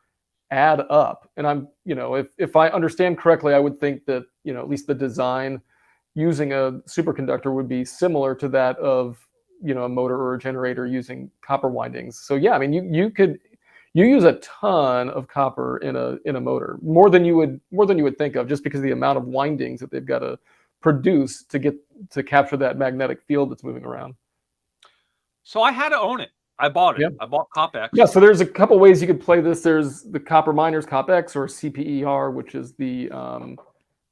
[SPEAKER 4] add up. And I'm, if I understand correctly, I would think that, at least the design using a superconductor would be similar to that of, a motor or a generator using copper windings. So yeah, I mean, you use a ton of copper in a motor, more than you would think of, just because of the amount of windings that they've got to produce to capture that magnetic field that's moving around.
[SPEAKER 3] So I had to own it. I bought it.
[SPEAKER 4] Yeah.
[SPEAKER 3] I bought CopX.
[SPEAKER 4] Yeah, so there's a couple ways you could play this. There's the Copper Miners CopX, or CPER, which is the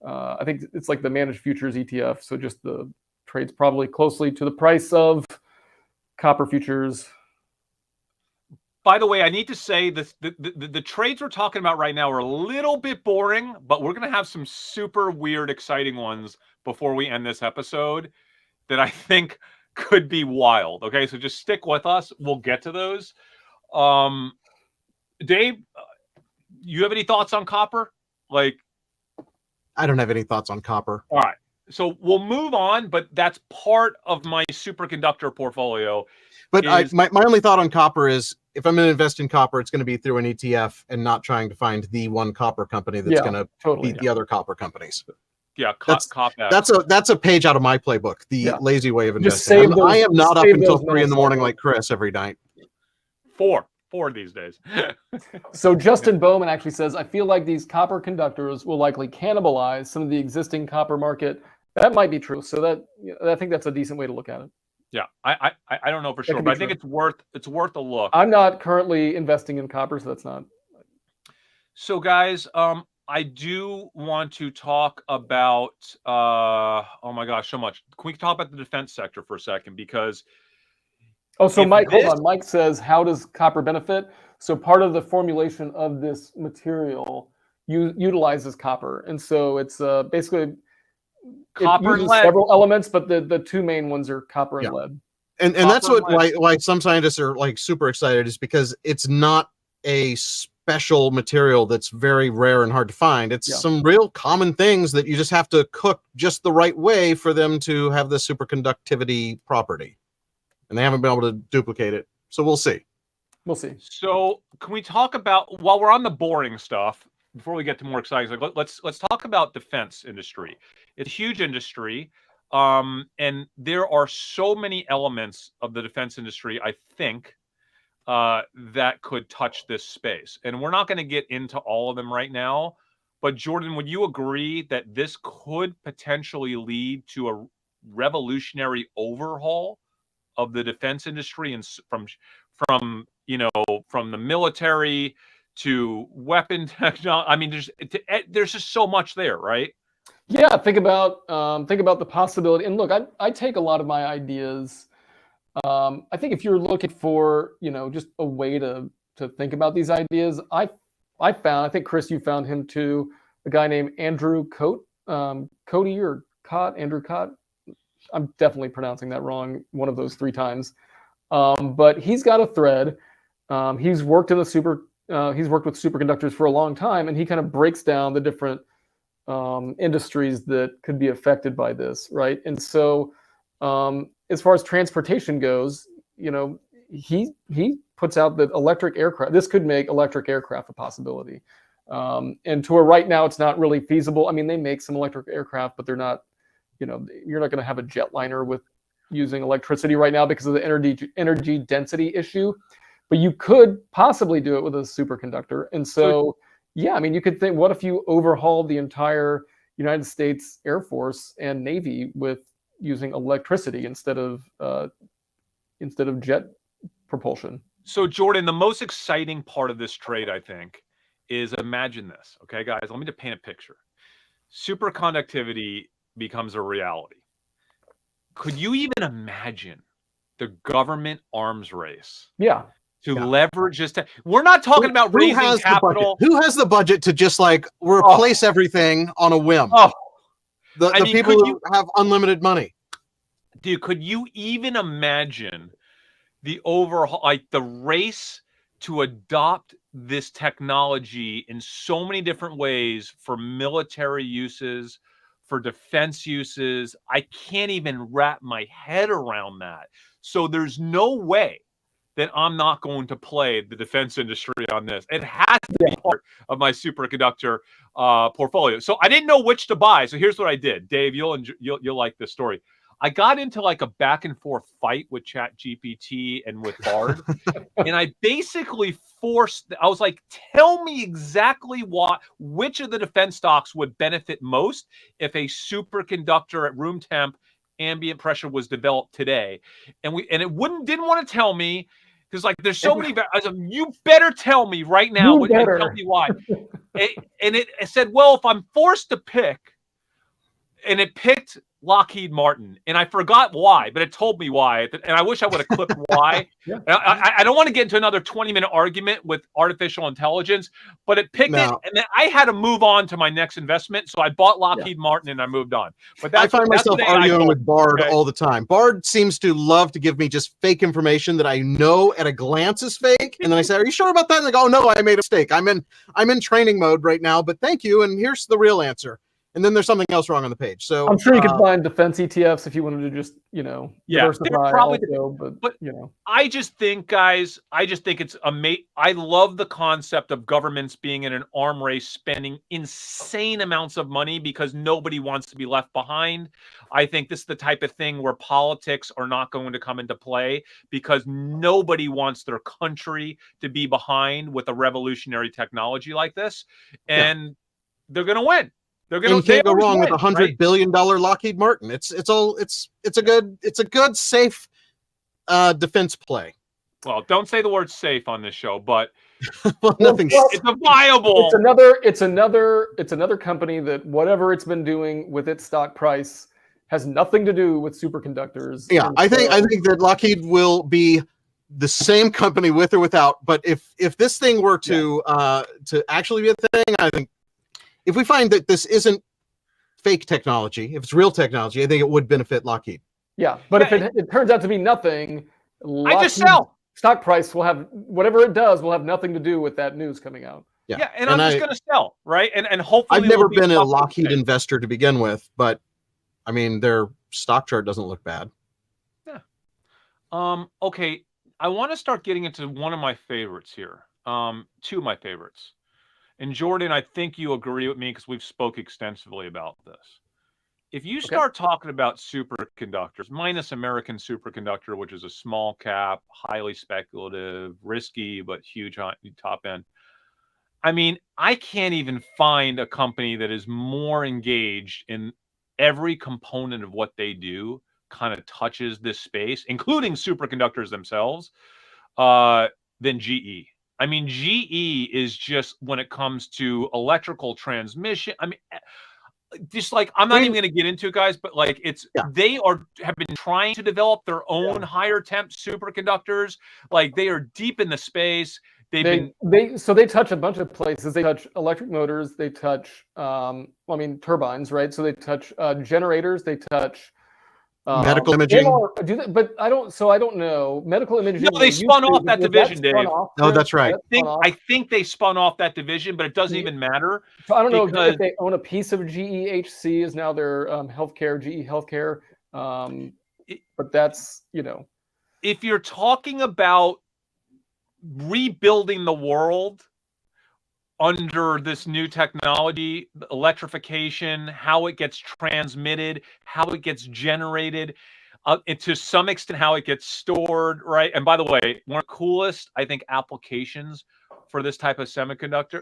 [SPEAKER 4] I think it's like the managed futures ETF. So just the trades probably closely to the price of copper futures.
[SPEAKER 3] By the way, I need to say the trades we're talking about right now are a little bit boring, but we're going to have some super weird, exciting ones before we end this episode that I think could be wild. Okay, so just stick with us. We'll get to those. Dave, you have any thoughts on copper? Like,
[SPEAKER 1] I don't have any thoughts on copper.
[SPEAKER 3] All right, so we'll move on, but that's part of my superconductor portfolio.
[SPEAKER 1] But my only thought on copper is, if I'm going to invest in copper, it's going to be through an ETF and not trying to find the one copper company that's going to beat the other copper companies.
[SPEAKER 3] Yeah,
[SPEAKER 1] that's a page out of my playbook. The lazy way of investing. I am not up until 3 in the morning like Chris every night.
[SPEAKER 3] Four these days.
[SPEAKER 4] So Justin Bowman actually says, I feel like these copper conductors will likely cannibalize some of the existing copper market. That might be true. So I think that's a decent way to look at it.
[SPEAKER 3] Yeah, I don't know for sure, but I think it's worth a look.
[SPEAKER 4] I'm not currently investing in copper, so that's not.
[SPEAKER 3] So guys, I do want to talk about, oh my gosh, so much. Can we talk about the defense sector for a second? Because
[SPEAKER 4] so Mike, hold on. Mike says, how does copper benefit? So part of the formulation of this material utilizes copper. And so it's basically
[SPEAKER 3] copper and lead.
[SPEAKER 4] Several elements, but the two main ones are copper and lead.
[SPEAKER 1] And that's why some scientists are like super excited, is because it's not a special material that's very rare and hard to find. It's some real common things that you just have to cook just the right way for them to have the superconductivity property. And they haven't been able to duplicate it. So we'll see.
[SPEAKER 4] We'll see.
[SPEAKER 3] So can we talk about, while we're on the boring stuff, before we get to more exciting, let's talk about defense industry. It's a huge industry. And there are so many elements of the defense industry, I think, that could touch this space. And we're not going to get into all of them right now. But Jordan, would you agree that this could potentially lead to a revolutionary overhaul of the defense industry, and from the military to weapon technology? I mean, there's just so much there, right?
[SPEAKER 4] Yeah, think about the possibility. And look, I take a lot of my ideas. I think if you're looking for, just a way to think about these ideas, I think Chris, you found him too, a guy named Andrew Cote, Cody or Cott, Andrew Cott. I'm definitely pronouncing that wrong one of those 3 times. But he's got a thread. He's worked with superconductors for a long time, and he kind of breaks down the different industries that could be affected by this, right? And so as far as transportation goes, he puts out that electric aircraft, this could make electric aircraft a possibility. And to where right now it's not really feasible. I mean, they make some electric aircraft, but they're not, you're not going to have a jetliner with using electricity right now because of the energy density issue. But you could possibly do it with a superconductor. And so yeah, I mean, you could think, what if you overhauled the entire United States Air Force and Navy with using electricity instead of jet propulsion?
[SPEAKER 3] So Jordan, the most exciting part of this trade, I think, is, imagine this. Okay, guys, let me just paint a picture. Superconductivity becomes a reality. Could you even imagine the government arms race
[SPEAKER 4] Yeah.
[SPEAKER 3] to leverage this. We're not talking about
[SPEAKER 1] Who
[SPEAKER 3] raising
[SPEAKER 1] has
[SPEAKER 3] capital.
[SPEAKER 1] Who has the budget to just like replace everything on a whim?
[SPEAKER 3] Oh,
[SPEAKER 1] The
[SPEAKER 3] I mean,
[SPEAKER 1] people
[SPEAKER 3] could
[SPEAKER 1] who have unlimited money.
[SPEAKER 3] dude, could you even imagine the overhaul, like the race to adopt this technology in so many different ways for military uses, for defense uses? I can't even wrap my head around that. So there's no way that I'm not going to play the defense industry on this. It has to be part of my superconductor portfolio. So I didn't know which to buy. So here's what I did. Dave, you'll like this story. I got into like a back and forth fight with ChatGPT and with Bard. And I basically I was like, tell me exactly which of the defense stocks would benefit most if a superconductor at room temp ambient pressure was developed today. And it didn't want to tell me, because like there's so many. I was like, you better tell me right now. And tell me why. It said, well, if I'm forced to pick, and it picked Lockheed Martin, and I forgot why, but it told me why, and I wish I would have clipped why.
[SPEAKER 4] Yeah.
[SPEAKER 3] I don't want to get into another 20-minute argument with artificial intelligence, but it picked it, and then I had to move on to my next investment, so I bought Lockheed Martin and I moved on. But
[SPEAKER 1] I find myself arguing with Bard all the time. Bard seems to love to give me just fake information that I know at a glance is fake, and then I say, "Are you sure about that?" And they go, "Oh no, I made a mistake. I'm in training mode right now, but thank you, and here's the real answer." And then there's something else wrong on the page. So
[SPEAKER 4] I'm sure you could find defense ETFs if you wanted to just, diversify.
[SPEAKER 3] Probably
[SPEAKER 4] also, but
[SPEAKER 3] I just think, guys, it's amazing. I love the concept of governments being in an arm race, spending insane amounts of money because nobody wants to be left behind. I think this is the type of thing where politics are not going to come into play because nobody wants their country to be behind with a revolutionary technology like this. And they're going to win.
[SPEAKER 1] You can't go wrong with $100 billion Lockheed Martin. It's a good safe defense play.
[SPEAKER 3] Well, don't say the word safe on this show, but
[SPEAKER 1] it's
[SPEAKER 3] a viable.
[SPEAKER 4] It's another company that whatever it's been doing with its stock price has nothing to do with superconductors.
[SPEAKER 1] Yeah, I think that Lockheed will be the same company with or without. But if this thing were to actually be a thing, I think. If we find that this isn't fake technology, if it's real technology, I think it would benefit Lockheed.
[SPEAKER 4] Yeah, but if it turns out to be nothing,
[SPEAKER 3] I just sell.
[SPEAKER 4] Stock price will have whatever it does will have nothing to do with that news coming out.
[SPEAKER 3] Yeah, and I'm just going to sell, right? And hopefully,
[SPEAKER 1] I've never been a Lockheed investor to begin with, but I mean their stock chart doesn't look bad.
[SPEAKER 3] Yeah. Okay, I want to start getting into one of my favorites here. Two of my favorites. And Jordan, I think you agree with me because we've spoke extensively about this. If you start talking about superconductors, minus American Superconductor, which is a small cap, highly speculative, risky, but huge top end. I mean, I can't even find a company that is more engaged in every component of what they do, kind of touches this space, including superconductors themselves, than GE. I mean, GE is just, when it comes to electrical transmission, I mean, just like, I'm not even going to get into it, guys, but like they have been trying to develop their own higher temp superconductors. Like they are deep in the space. They touch a bunch of places. They touch electric motors. They touch, turbines, right? So they touch generators. They touch
[SPEAKER 1] medical imaging.
[SPEAKER 4] But I don't know. Medical imaging.
[SPEAKER 3] No, they spun off that division, Dave.
[SPEAKER 1] No, that's right.
[SPEAKER 3] I think they spun off that division, but it doesn't even matter.
[SPEAKER 4] So I don't know if they own a piece of GEHC is now their healthcare, GE Healthcare. But that's,
[SPEAKER 3] if you're talking about rebuilding the world under this new technology, electrification, how it gets transmitted, how it gets generated, and to some extent how it gets stored, right? And by the way, one of the coolest, I think, applications for this type of superconductor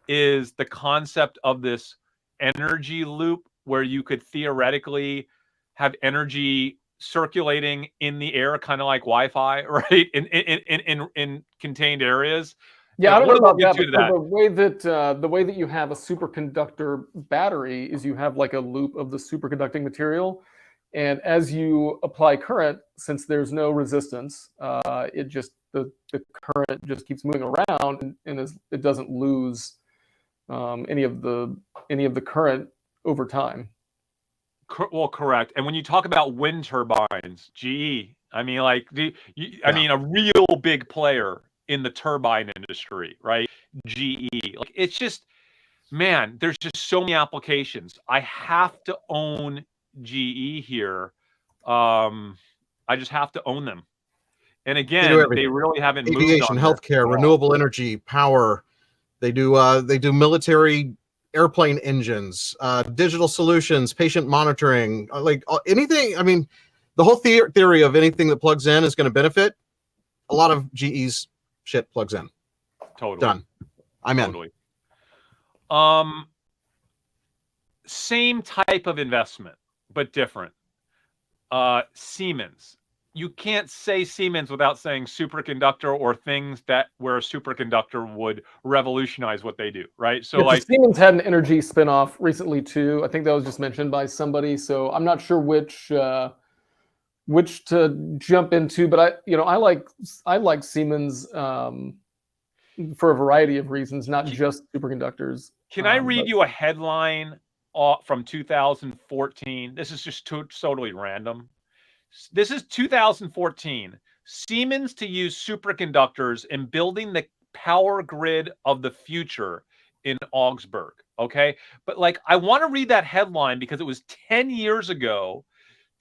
[SPEAKER 3] is the concept of this energy loop where you could theoretically have energy circulating in the air, kind of like Wi-Fi, right? In contained areas.
[SPEAKER 4] Yeah, I don't know about that, but the way that you have a superconductor battery is you have like a loop of the superconducting material, And as you apply current, since there's no resistance, it just the current just keeps moving around, and it doesn't lose any of the current over time.
[SPEAKER 3] Well, correct. And when you talk about wind turbines, GE, I mean, like, I mean, a real big player in the turbine industry, right? GE, like, it's just, man, there's just so many applications. I have to own GE here. I just have to own them. And again, they really haven't moved
[SPEAKER 1] aviation,
[SPEAKER 3] on
[SPEAKER 1] healthcare, renewable energy, power. They do military airplane engines, digital solutions, patient monitoring, like anything. I mean, the whole theory of anything that plugs in is going to benefit. A lot of GE's shit plugs in.
[SPEAKER 3] Totally.
[SPEAKER 1] Done. I'm
[SPEAKER 3] totally. Same type of investment, but different. Siemens. You can't say Siemens without saying superconductor or things where a superconductor would revolutionize what they do, right? So, like,
[SPEAKER 4] Siemens had an energy spinoff recently too. I think that was just mentioned by somebody. So I'm not sure which to jump into, but I like Siemens for a variety of reasons, not just superconductors.
[SPEAKER 3] Can I read you a headline from 2014? This is just totally random. This is 2014. Siemens to use superconductors in building the power grid of the future in Augsburg. Okay. But like, I want to read that headline because it was 10 years ago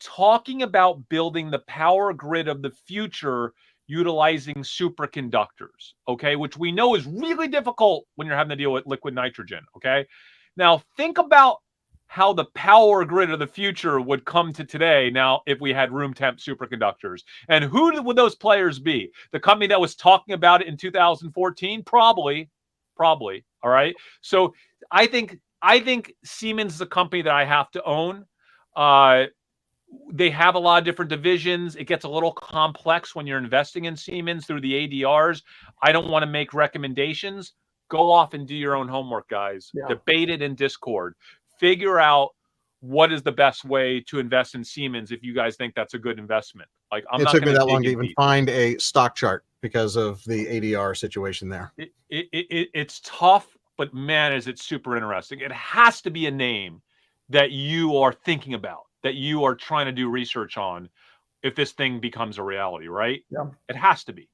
[SPEAKER 3] talking about building the power grid of the future utilizing superconductors. Okay. Which we know is really difficult when you're having to deal with liquid nitrogen. Okay. Now think about how the power grid of the future would come to today now if we had room temp superconductors. And who would those players be? The company that was talking about it in 2014? Probably. All right. So I think Siemens is a company that I have to own. They have a lot of different divisions. It gets a little complex when you're investing in Siemens through the ADRs. I don't want to make recommendations. Go off and do your own homework, guys. Yeah. Debate it in Discord. Figure out what is the best way to invest in Siemens if you guys think that's a good investment. Like, it
[SPEAKER 1] took me that long to even find a stock chart because of the ADR situation there.
[SPEAKER 3] It's tough, but man, is it super interesting. It has to be a name that you are thinking about, that you are trying to do research on if this thing becomes a reality, right?
[SPEAKER 4] Yeah.
[SPEAKER 3] It has to be.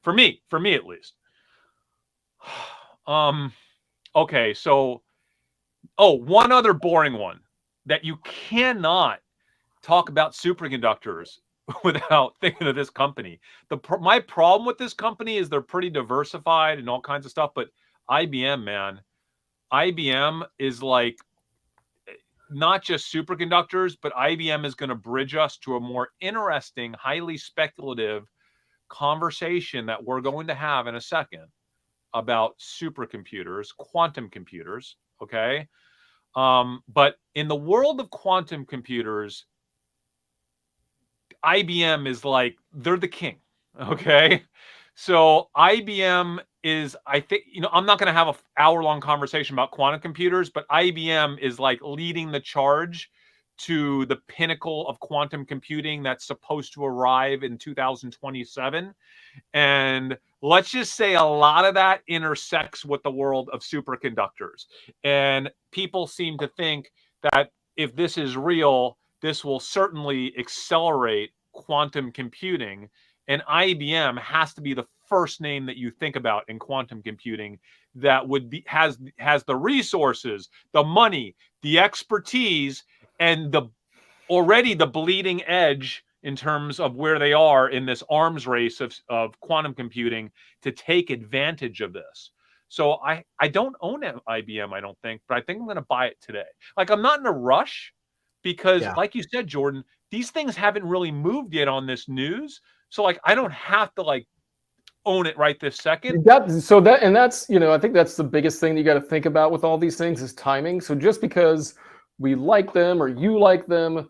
[SPEAKER 3] For me at least. Okay, so one other boring one that you cannot talk about superconductors without thinking of this company. My problem with this company is they're pretty diversified and all kinds of stuff, but IBM, man, IBM is like not just superconductors, but IBM is going to bridge us to a more interesting, highly speculative conversation that we're going to have in a second about supercomputers, quantum computers, okay? But in the world of quantum computers, IBM is like, they're the king, okay? So IBM is, I think, I'm not going to have an hour-long conversation about quantum computers, but IBM is like leading the charge to the pinnacle of quantum computing that's supposed to arrive in 2027. And let's just say a lot of that intersects with the world of superconductors. And people seem to think that if this is real, this will certainly accelerate quantum computing. And IBM has to be the first name that you think about in quantum computing that has the resources, the money, the expertise, and already the bleeding edge in terms of where they are in this arms race of quantum computing to take advantage of this. So I don't own IBM, I don't think, but I think I'm going to buy it today. Like, I'm not in a rush because, like you said, Jordan, these things haven't really moved yet on this news. So, like, I don't have to, like, own it right this second.
[SPEAKER 4] I think that's the biggest thing you got to think about with all these things is timing. So just because we like them or you like them,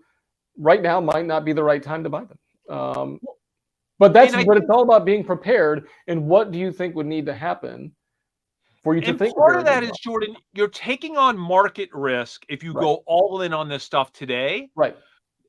[SPEAKER 4] right now might not be the right time to buy them. But it's all about being prepared. And what do you think would need to happen for you to think?
[SPEAKER 3] Part of that is, Jordan, you're taking on market risk if you go all in on this stuff today.
[SPEAKER 4] Right.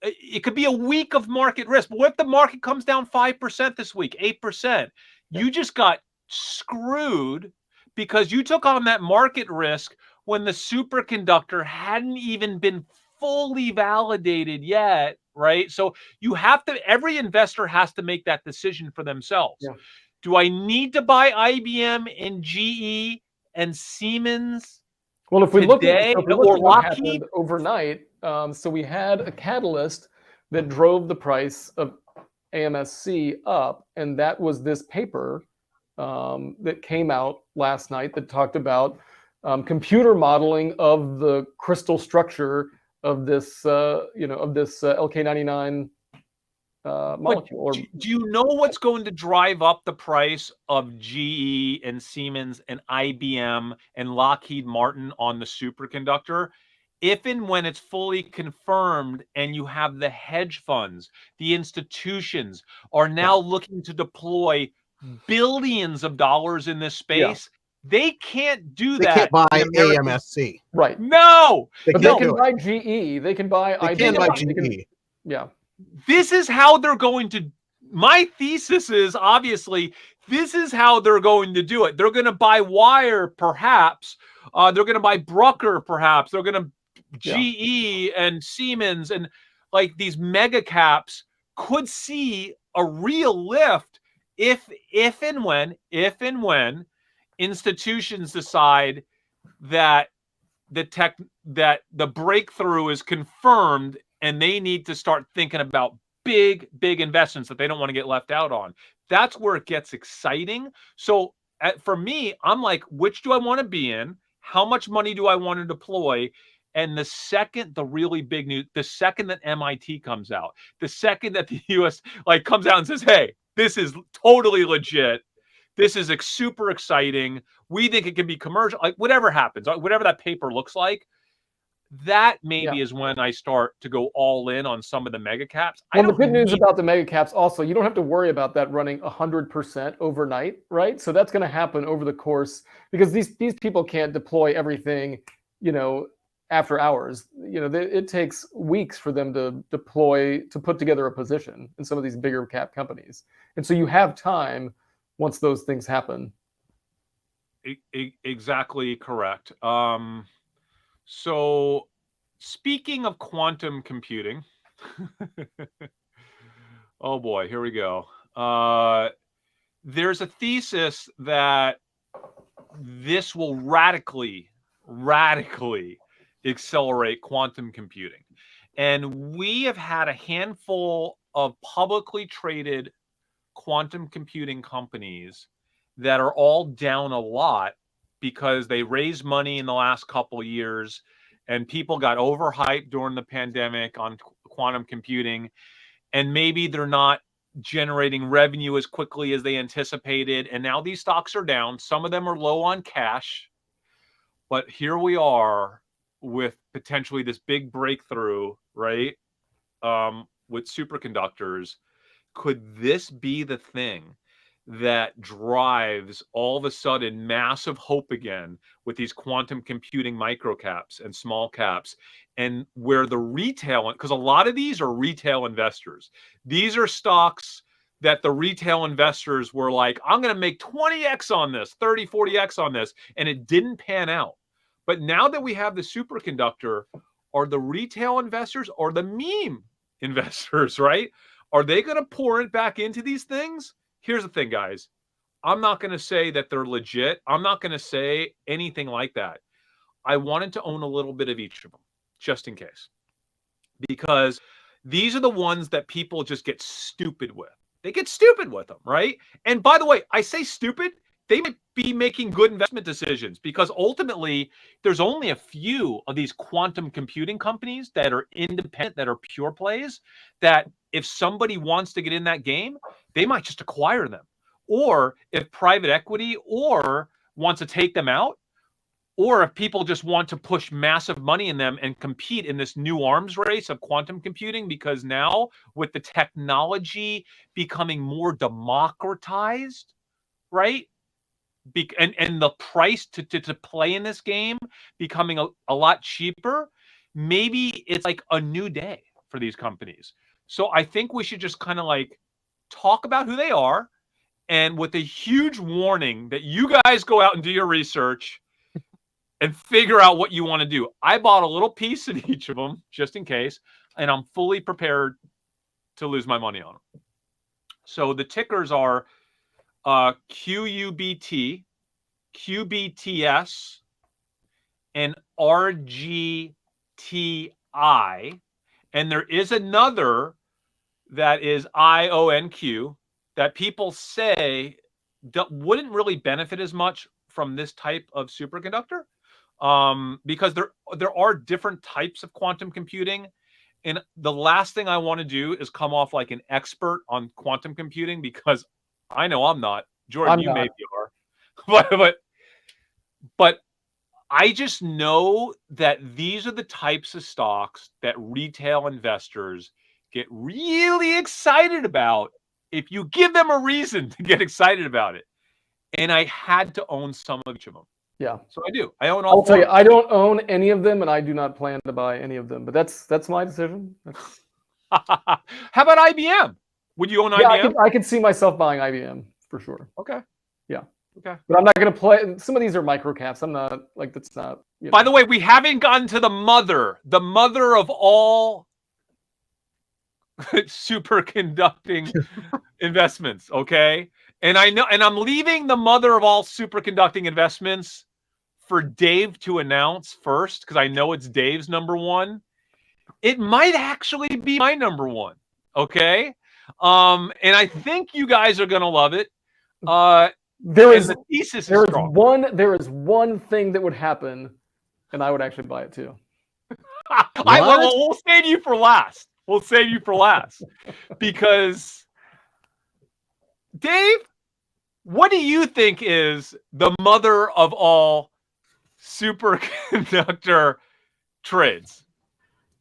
[SPEAKER 3] it could be a week of market risk. But what if the market comes down 5% this week, 8%? You just got screwed because you took on that market risk when the superconductor hadn't even been fully validated yet, right? So you have to, every investor has to make that decision for themselves.
[SPEAKER 4] Yeah.
[SPEAKER 3] Do I need to buy IBM and GE and Siemens
[SPEAKER 4] Well, if we look at,
[SPEAKER 3] today,
[SPEAKER 4] so if we look
[SPEAKER 3] or
[SPEAKER 4] at what
[SPEAKER 3] Lockheed?
[SPEAKER 4] happened overnight, so we had a catalyst that drove the price of AMSC up, and that was this paper that came out last night that talked about computer modeling of the crystal structure of this, of this LK-99 molecule. Or,
[SPEAKER 3] do you know what's going to drive up the price of GE and Siemens and IBM and Lockheed Martin on the superconductor? If and when it's fully confirmed and you have the hedge funds, the institutions are now looking to deploy billions of dollars in this space, they can't do
[SPEAKER 1] They
[SPEAKER 3] that.
[SPEAKER 1] can't buy
[SPEAKER 3] in American-
[SPEAKER 1] AMSC.
[SPEAKER 4] right.
[SPEAKER 3] No,
[SPEAKER 1] They
[SPEAKER 4] But
[SPEAKER 1] can't
[SPEAKER 4] they can
[SPEAKER 1] do it.
[SPEAKER 4] buy GE. They can buy
[SPEAKER 1] They
[SPEAKER 4] IBM.
[SPEAKER 1] can buy
[SPEAKER 4] they can-
[SPEAKER 1] GE.
[SPEAKER 4] yeah.
[SPEAKER 3] this is how they're going to, my thesis is obviously this is how they're going to do it. They're going to buy Wire, perhaps. They're going to buy Brucker, perhaps. They're going to GE and Siemens, and like these mega caps could see a real lift if and when institutions decide that the breakthrough is confirmed and they need to start thinking about big investments that they don't want to get left out on. That's where it gets exciting. So for me, I'm like, which do I want to be in? How much money do I want to deploy? And the second the really big news, the second that MIT comes out, the second that the US comes out and says, hey, this is totally legit. This is super exciting. We think it can be commercial, whatever happens, whatever that paper looks like, that maybe is when I start to go all in on some of the mega caps.
[SPEAKER 4] Well, the good news about the mega caps also, you don't have to worry about that running 100% overnight, right? So that's going to happen over the course, because these people can't deploy everything, after hours. It takes weeks for them to put together a position in some of these bigger cap companies. And so you have time once those things happen.
[SPEAKER 3] Exactly correct. So speaking of quantum computing, oh boy, here we go. There's a thesis that this will radically accelerate quantum computing. And we have had a handful of publicly traded quantum computing companies that are all down a lot because they raised money in the last couple of years and people got overhyped during the pandemic on quantum computing, and maybe they're not generating revenue as quickly as they anticipated, and now these stocks are down. Some of them are low on cash, but here we are with potentially this big breakthrough, right? With superconductors. Could this be the thing that drives all of a sudden massive hope again with these quantum computing micro caps and small caps, and where the retail, because a lot of these are retail investors. These are stocks that the retail investors were like, I'm going to make 20x on this, 30, 40x on this, and it didn't pan out. But now that we have the superconductor, are the retail investors or the meme investors, right? Are they going to pour it back into these things? Here's the thing, guys. I'm not going to say that they're legit. I'm not going to say anything like that. I wanted to own a little bit of each of them, just in case. Because these are the ones that people just get stupid with. They get stupid with them, right? And by the way, I say stupid. They might be making good investment decisions, because ultimately there's only a few of these quantum computing companies that are independent, that are pure plays, that if somebody wants to get in that game, they might just acquire them. Or if private equity or wants to take them out, or if people just want to push massive money in them and compete in this new arms race of quantum computing, because now with the technology becoming more democratized, right? And the price to play in this game becoming a lot cheaper, maybe it's like a new day for these companies. So I think we should just kind of like talk about who they are, and with a huge warning that you guys go out and do your research and figure out what you want to do. I bought a little piece of each of them just in case, and I'm fully prepared to lose my money on them. So the tickers are QUBT, QBTS, and RGTI. And there is another that is IONQ that people say wouldn't really benefit as much from this type of superconductor, because there are different types of quantum computing. And the last thing I want to do is come off like an expert on quantum computing, because I know I'm not. Jordan, you maybe are. But I just know that these are the types of stocks that retail investors get really excited about if you give them a reason to get excited about it. And I had to own some of each of them.
[SPEAKER 4] Yeah.
[SPEAKER 3] So I do. I own all
[SPEAKER 4] I'll tell you, I don't own any of them, and I do not plan to buy any of them. But that's my decision.
[SPEAKER 3] How about IBM? Would you own IBM?
[SPEAKER 4] I could see myself buying IBM for sure.
[SPEAKER 3] Okay.
[SPEAKER 4] Yeah.
[SPEAKER 3] Okay.
[SPEAKER 4] But I'm not going to play. Some of these are micro caps. I'm not like, that's not.
[SPEAKER 3] By the way, we haven't gotten to the mother of all superconducting investments. Okay. And I know, and I'm leaving the mother of all superconducting investments for Dave to announce first, because I know it's Dave's number one. It might actually be my number one. Okay. And I think you guys are going to love it. There is
[SPEAKER 4] one thing that would happen, and I would actually buy it too.
[SPEAKER 3] We'll save you for last. We'll save you for last. Because, Dave, what do you think is the mother of all superconductor trades?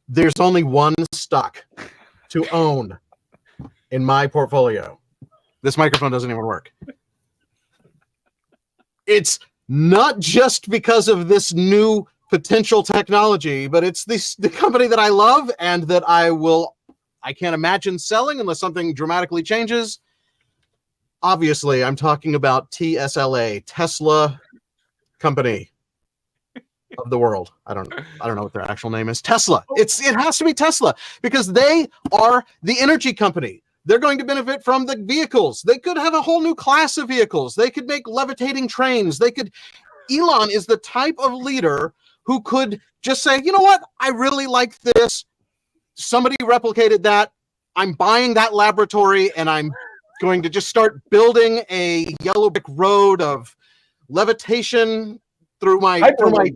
[SPEAKER 1] There's only one stock to own in my portfolio. This microphone doesn't even work. It's not just because of this new potential technology, but it's the company that I love and that I can't imagine selling unless something dramatically changes. Obviously, I'm talking about TSLA, Tesla company of the world. I don't know what their actual name is. Tesla. It has to be Tesla, because they are the energy company. They're going to benefit from the vehicles. They could have a whole new class of vehicles. They could make levitating trains. Elon is the type of leader who could just say, you know what? I really like this. Somebody replicated that. I'm buying that laboratory, and I'm going to just start building a yellow brick road of levitation through my boring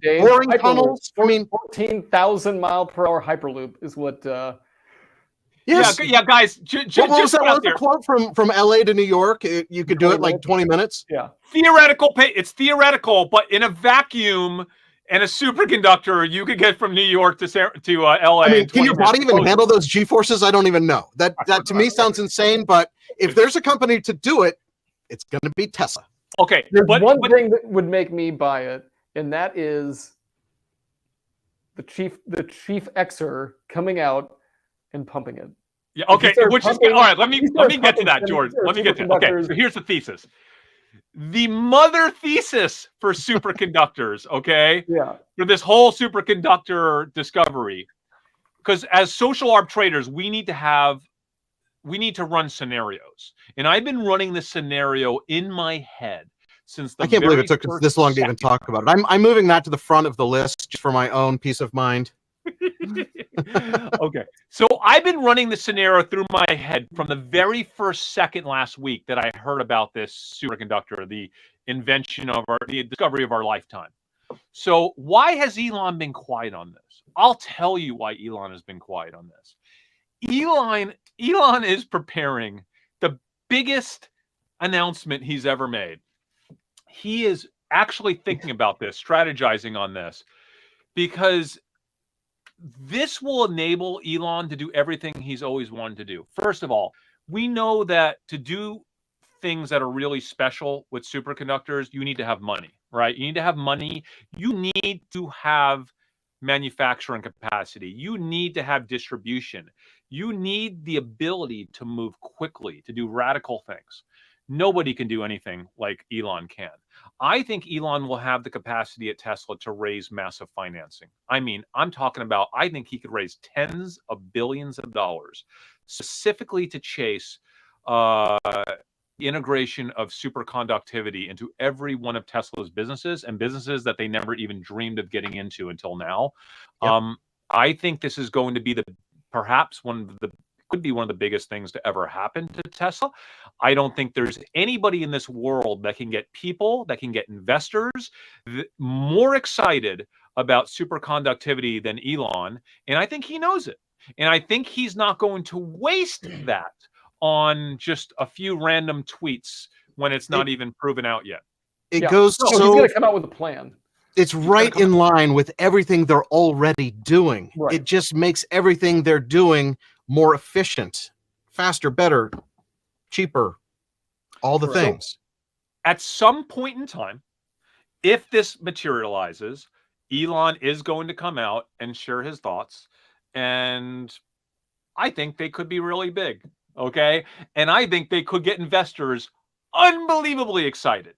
[SPEAKER 1] tunnels. I mean,
[SPEAKER 4] 14,000 mile per hour hyperloop is what.
[SPEAKER 1] Yes.
[SPEAKER 3] Yeah, guys.
[SPEAKER 1] What was the quote from LA to New York? You could do it like 20 minutes.
[SPEAKER 4] Yeah.
[SPEAKER 3] It's theoretical, but in a vacuum and a superconductor, you could get from New York to LA.
[SPEAKER 1] I mean, can your body even handle those G-forces? I don't even know. That to me sounds insane. But if there's a company to do it, it's going to be Tesla.
[SPEAKER 3] Okay.
[SPEAKER 4] There's one thing that would make me buy it, and that is the chief Xer coming out and pumping it.
[SPEAKER 3] Yeah. Okay. All right. Let me get to that, George. Let me get to that. Okay. So here's the thesis. The mother thesis for superconductors. Okay.
[SPEAKER 4] Yeah.
[SPEAKER 3] For this whole superconductor discovery, because as social arb traders, we need to run scenarios, and I've been running this scenario in my head since
[SPEAKER 1] I can't believe it took us this long to even talk about it. I'm moving that to the front of the list just for my own peace of mind.
[SPEAKER 3] Okay. So I've been running the scenario through my head from the very first second last week that I heard about this superconductor, the discovery of our lifetime. So why has Elon been quiet on this? I'll tell you why Elon has been quiet on this. Elon is preparing the biggest announcement he's ever made. He is actually thinking about this, strategizing on this, because this will enable Elon to do everything he's always wanted to do. First of all, we know that to do things that are really special with superconductors, you need to have money, right? You need to have money. You need to have manufacturing capacity. You need to have distribution. You need the ability to move quickly, to do radical things. Nobody can do anything like Elon can. I think Elon will have the capacity at Tesla to raise massive financing. I mean, I'm talking about, I think he could raise tens of billions of dollars specifically to chase integration of superconductivity into every one of Tesla's businesses, and businesses that they never even dreamed of getting into until now.
[SPEAKER 1] Yep.
[SPEAKER 3] I think this is going to be could be one of the biggest things to ever happen to Tesla. I don't think there's anybody in this world that can get people, that can get investors more excited about superconductivity than Elon. And I think he knows it. And I think he's not going to waste that on just a few random tweets when it's not even proven out yet.
[SPEAKER 1] It goes
[SPEAKER 4] he's going to come out with a plan.
[SPEAKER 1] It's right in line with everything they're already doing.
[SPEAKER 4] Right.
[SPEAKER 1] It just makes everything they're doing more efficient, faster, better, cheaper, all the things.
[SPEAKER 3] At some point in time, if this materializes, Elon is going to come out and share his thoughts. And I think they could be really big. Okay. And I think they could get investors unbelievably excited.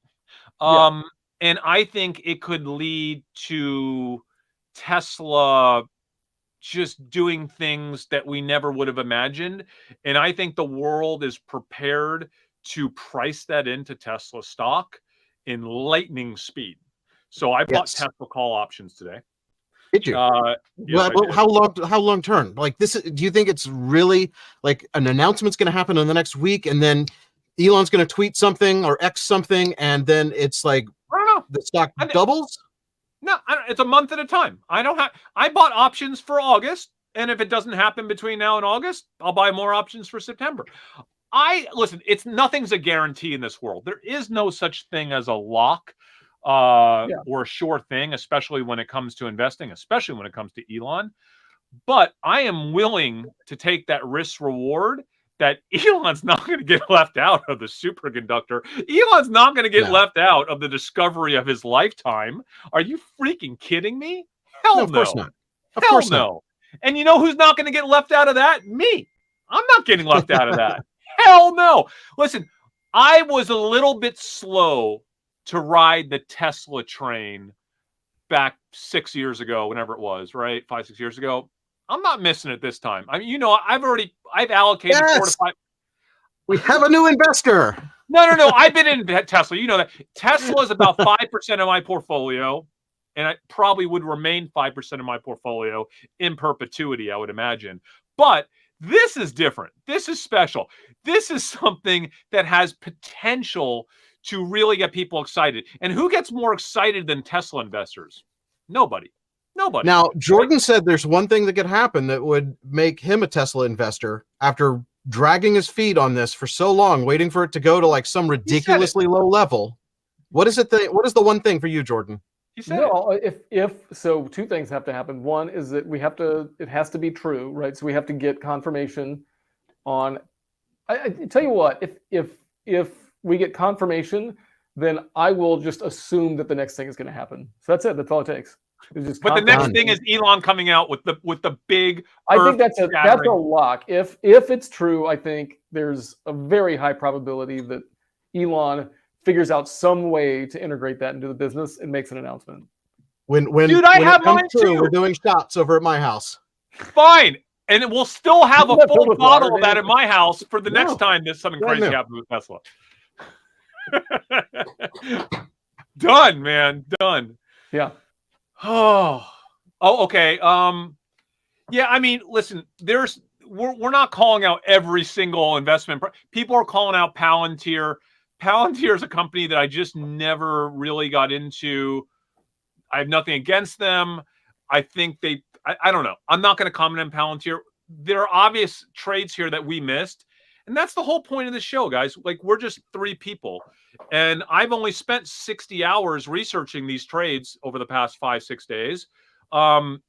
[SPEAKER 3] And I think it could lead to Tesla just doing things that we never would have imagined. And I think the world is prepared to price that into Tesla stock in lightning speed. So I bought Tesla call options today.
[SPEAKER 1] Did you?
[SPEAKER 3] Yes,
[SPEAKER 1] well, how long term? Like this? Do you think it's really like an announcement's going to happen in the next week, and then Elon's going to tweet something or X something, and then it's like
[SPEAKER 3] I don't know,
[SPEAKER 1] the stock doubles?
[SPEAKER 3] No, it's a month at a time. I bought options for August, and if it doesn't happen between now and August, I'll buy more options for September. Listen, nothing's a guarantee in this world. There is no such thing as a lock or a sure thing, especially when it comes to investing, especially when it comes to Elon. But I am willing to take that risk reward that Elon's not going to get left out of the superconductor. Elon's not going to get left out of the discovery of his lifetime. Are you freaking kidding me? Hell no.
[SPEAKER 1] Of course not. Of
[SPEAKER 3] Hell
[SPEAKER 1] course
[SPEAKER 3] no.
[SPEAKER 1] not.
[SPEAKER 3] And you know who's not going to get left out of that? Me. I'm not getting left out of that. Hell no. Listen, I was a little bit slow to ride the Tesla train back 6 years ago, whenever it was, right? 5-6 years ago. I'm not missing it this time. I mean, you know, I've allocated 4 to 5.
[SPEAKER 1] We have a new investor.
[SPEAKER 3] No. I've been in Tesla. You know that Tesla is about 5% of my portfolio, and it probably would remain 5% of my portfolio in perpetuity, I would imagine. But this is different. This is special. This is something that has potential to really get people excited. And who gets more excited than Tesla investors? Nobody.
[SPEAKER 1] Now, Jordan said there's one thing that could happen that would make him a Tesla investor after dragging his feet on this for so long, waiting for it to go to like some ridiculously low level. What is it? What is the one thing for you, Jordan?
[SPEAKER 3] He said
[SPEAKER 4] so two things have to happen. One is that it has to be true, right? So we have to get confirmation on, I tell you what, if we get confirmation, then I will just assume that the next thing is going to happen. So that's it. That's all it takes.
[SPEAKER 3] But the next thing is Elon coming out with the big.
[SPEAKER 4] I think that's a lock. If it's true, I think there's a very high probability that Elon figures out some way to integrate that into the business and makes an announcement.
[SPEAKER 3] Dude, I have mine too.
[SPEAKER 1] We're doing shots over at my house.
[SPEAKER 3] Fine, and we'll still have a full bottle of that at my house for the next time that something crazy happens with Tesla. Done, man. Done.
[SPEAKER 4] Yeah.
[SPEAKER 3] Oh, okay. Yeah, I mean, listen, we're not calling out every single investment. People are calling out Palantir. Palantir is a company that I just never really got into. I have nothing against them. I think I don't know. I'm not going to comment on Palantir. There are obvious trades here that we missed. And that's the whole point of the show, guys. Like, we're just 3 people. And I've only spent 60 hours researching these trades over the past 5-6 days. I'm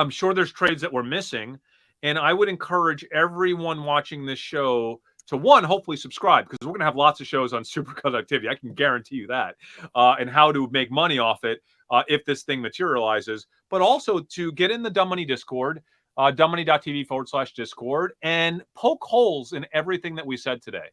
[SPEAKER 3] sure there's trades that we're missing. And I would encourage everyone watching this show So one, hopefully subscribe, because we're going to have lots of shows on superconductivity. I can guarantee you that, and how to make money off it if this thing materializes. But also to get in the Dumb Money Discord, dumbmoney.tv/Discord, and poke holes in everything that we said today.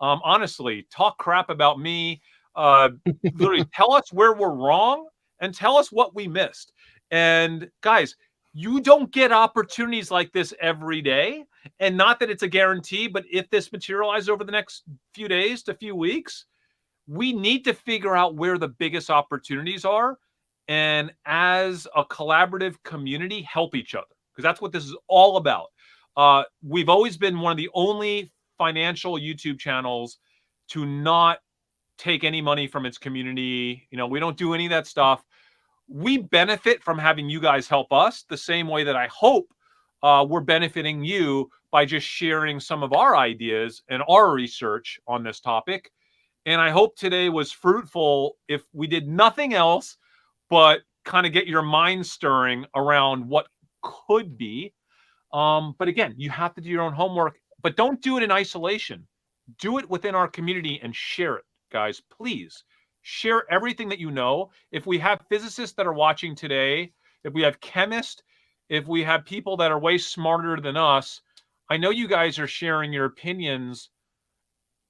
[SPEAKER 3] Honestly, talk crap about me. Literally tell us where we're wrong and tell us what we missed. And guys, you don't get opportunities like this every day. And not that it's a guarantee, but if this materializes over the next few days to few weeks, we need to figure out where the biggest opportunities are. And as a collaborative community, help each other, because that's what this is all about. We've always been one of the only financial YouTube channels to not take any money from its community. You know, we don't do any of that stuff. We benefit from having you guys help us the same way that I hope we're benefiting you by just sharing some of our ideas and our research on this topic. And I hope today was fruitful, if we did nothing else but kind of get your mind stirring around what could be. But again, you have to do your own homework, but don't do it in isolation. Do it within our community and share it, guys. Please share everything that you know. If we have physicists that are watching today, if we have chemists, if we have people that are way smarter than us, I know you guys are sharing your opinions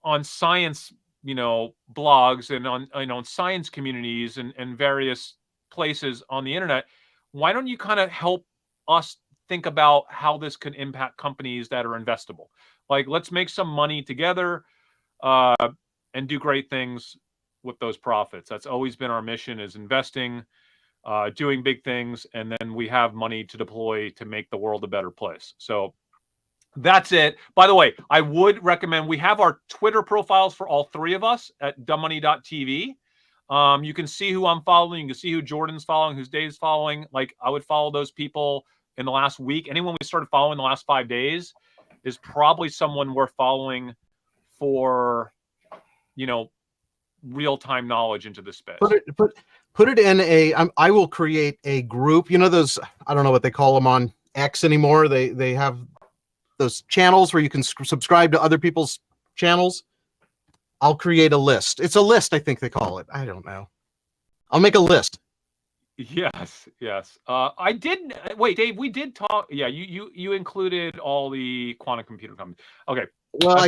[SPEAKER 3] on science, blogs and on science communities and various places on the internet. Why don't you kind of help us think about how this could impact companies that are investable? Like, let's make some money together and do great things with those profits. That's always been our mission, is investing, doing big things, and then we have money to deploy to make the world a better place. So that's it. By the way, I would recommend, we have our Twitter profiles for all three of us at dumbmoney.tv. You can see who I'm following. You can see who Jordan's following, who's Dave's following. Like, I would follow those people in the last week. Anyone we started following in the last 5 days is probably someone we're following for, real-time knowledge into this space.
[SPEAKER 1] Put it in a. I will create a group. Those, I don't know what they call them on X anymore. They have those channels where you can subscribe to other people's channels. I'll create a list. It's a list, I think they call it. I don't know. I'll make a list.
[SPEAKER 3] Yes. I did. Wait, Dave, we did talk. Yeah, you included all the quantum computer companies. Okay.
[SPEAKER 1] Well,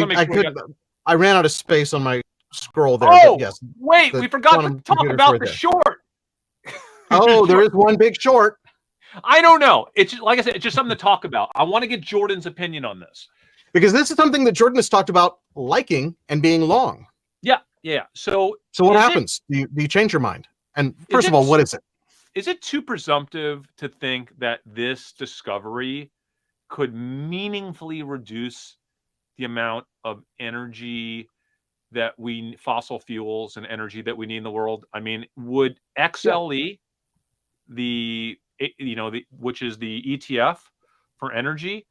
[SPEAKER 1] I ran out of space on my scroll there.
[SPEAKER 3] Oh,
[SPEAKER 1] but yes.
[SPEAKER 3] Wait, we forgot to talk about the short.
[SPEAKER 1] Oh, there is one big short.
[SPEAKER 3] I don't know. It's like I said, it's just something to talk about. I want to get Jordan's opinion on this,
[SPEAKER 1] because this is something that Jordan has talked about liking and being long.
[SPEAKER 3] Yeah. So
[SPEAKER 1] what happens? Do you change your mind? And first of all, what is it?
[SPEAKER 3] Is it too presumptive to think that this discovery could meaningfully reduce the amount of energy that fossil fuels and energy that we need in the world? I mean, would XLE, which is the ETF for energy,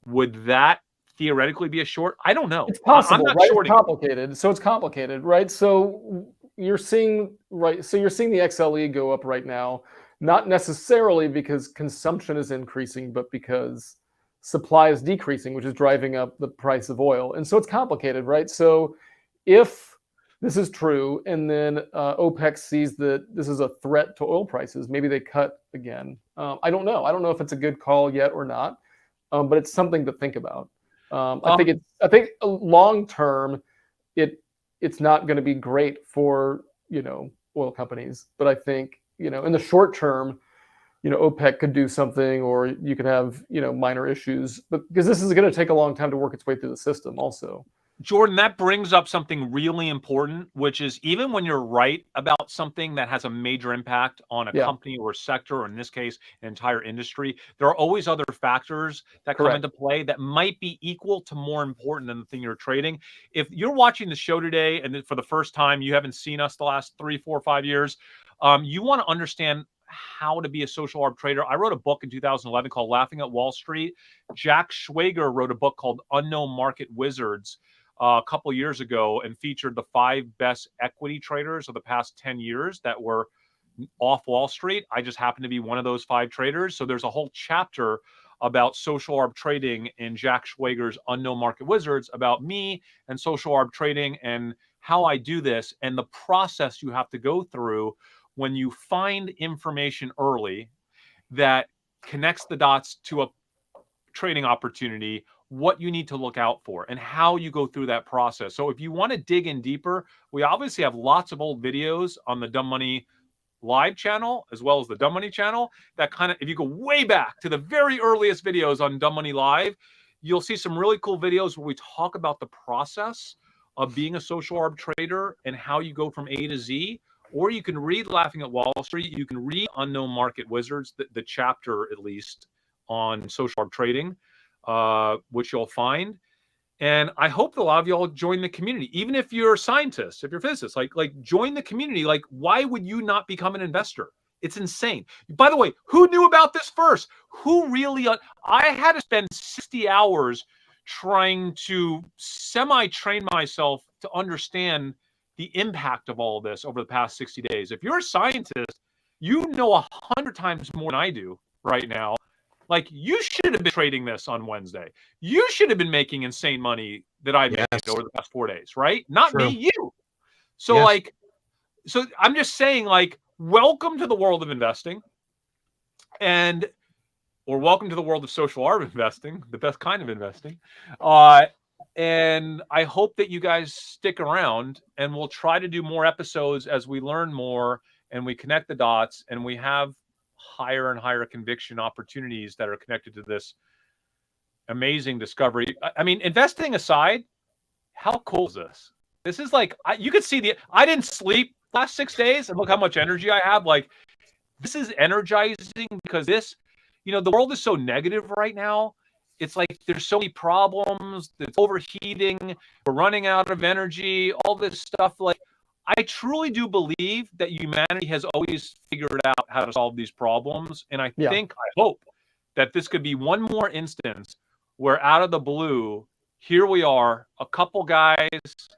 [SPEAKER 3] would that theoretically be a short? I don't know.
[SPEAKER 4] It's possible,
[SPEAKER 3] I'm not
[SPEAKER 4] right?
[SPEAKER 3] shorting.
[SPEAKER 4] It's complicated, right? So you're seeing the XLE go up right now, not necessarily because consumption is increasing, but because supply is decreasing, which is driving up the price of oil. And so it's complicated, right? So if this is true, and then OPEC sees that this is a threat to oil prices, maybe they cut again. I don't know. I don't know if it's a good call yet or not, but it's something to think about. I think long term, it's not going to be great for oil companies, but I think in the short term, OPEC could do something, or you could have minor issues, but because this is going to take a long time to work its way through the system, also.
[SPEAKER 3] Jordan, that brings up something really important, which is, even when you're right about something that has a major impact on a company or a sector, or in this case, an entire industry, there are always other factors that come into play that might be equal to more important than the thing you're trading. If you're watching the show today and for the first time, you haven't seen us the last 3, 4, 5 years, you want to understand how to be a social arb trader. I wrote a book in 2011 called Laughing at Wall Street. Jack Schwager wrote a book called Unknown Market Wizards a couple of years ago, and featured the 5 best equity traders of the past 10 years that were off Wall Street. I just happened to be one of those 5 traders. So there's a whole chapter about social arb trading in Jack Schwager's Unknown Market Wizards, about me and social arb trading and how I do this and the process you have to go through when you find information early that connects the dots to a trading opportunity, what you need to look out for and how you go through that process. So if you want to dig in deeper, we obviously have lots of old videos on the Dumb Money Live channel as well as the Dumb Money channel that kind of, if you go way back to the very earliest videos on Dumb Money Live, you'll see some really cool videos where we talk about the process of being a social arb trader and how you go from A to Z. Or you can read Laughing at Wall Street. You can read Unknown Market Wizards, the chapter at least on social arb trading, which you'll find. And I hope that a lot of y'all join the community, even if you're a scientist, if you're a physicist, like join the community. Like, why would you not become an investor? It's insane. By the way, who knew about this first? Who really? I had to spend 60 hours trying to semi-train myself to understand the impact of all of this over the past 60 days. If you're a scientist, you know 100 times more than I do right now. Like, you should have been trading this on Wednesday. You should have been making insane money that I made over the past 4 days, right? Not me, you. So so I'm just saying, like, welcome to the world of investing, or welcome to the world of social arb investing, the best kind of investing. And I hope that you guys stick around, and we'll try to do more episodes as we learn more and we connect the dots and we have higher and higher conviction opportunities that are connected to this amazing discovery. I mean, investing aside, how cool is this? This is like, you could see I didn't sleep last 6 days and look how much energy I have. Like, this is energizing because this, the world is so negative right now. It's like there's so many problems. It's overheating. We're running out of energy, all this stuff. Like, I truly do believe that humanity has always figured out how to solve these problems. And I hope that this could be one more instance where out of the blue, here we are, a couple guys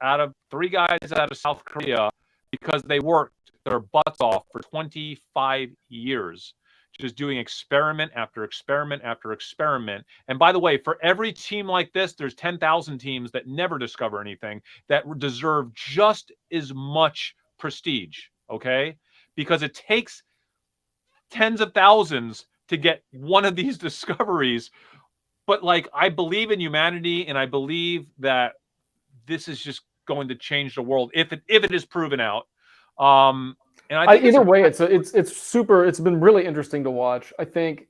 [SPEAKER 3] out of 3 guys out of South Korea, because they worked their butts off for 25 years, just doing experiment after experiment after experiment. And by the way, for every team like this, there's 10,000 teams that never discover anything that deserve just as much prestige, okay? Because it takes tens of thousands to get one of these discoveries. But like, I believe in humanity, and I believe that this is just going to change the world if it is proven out. And I think
[SPEAKER 4] either way, it's been really interesting to watch. I think,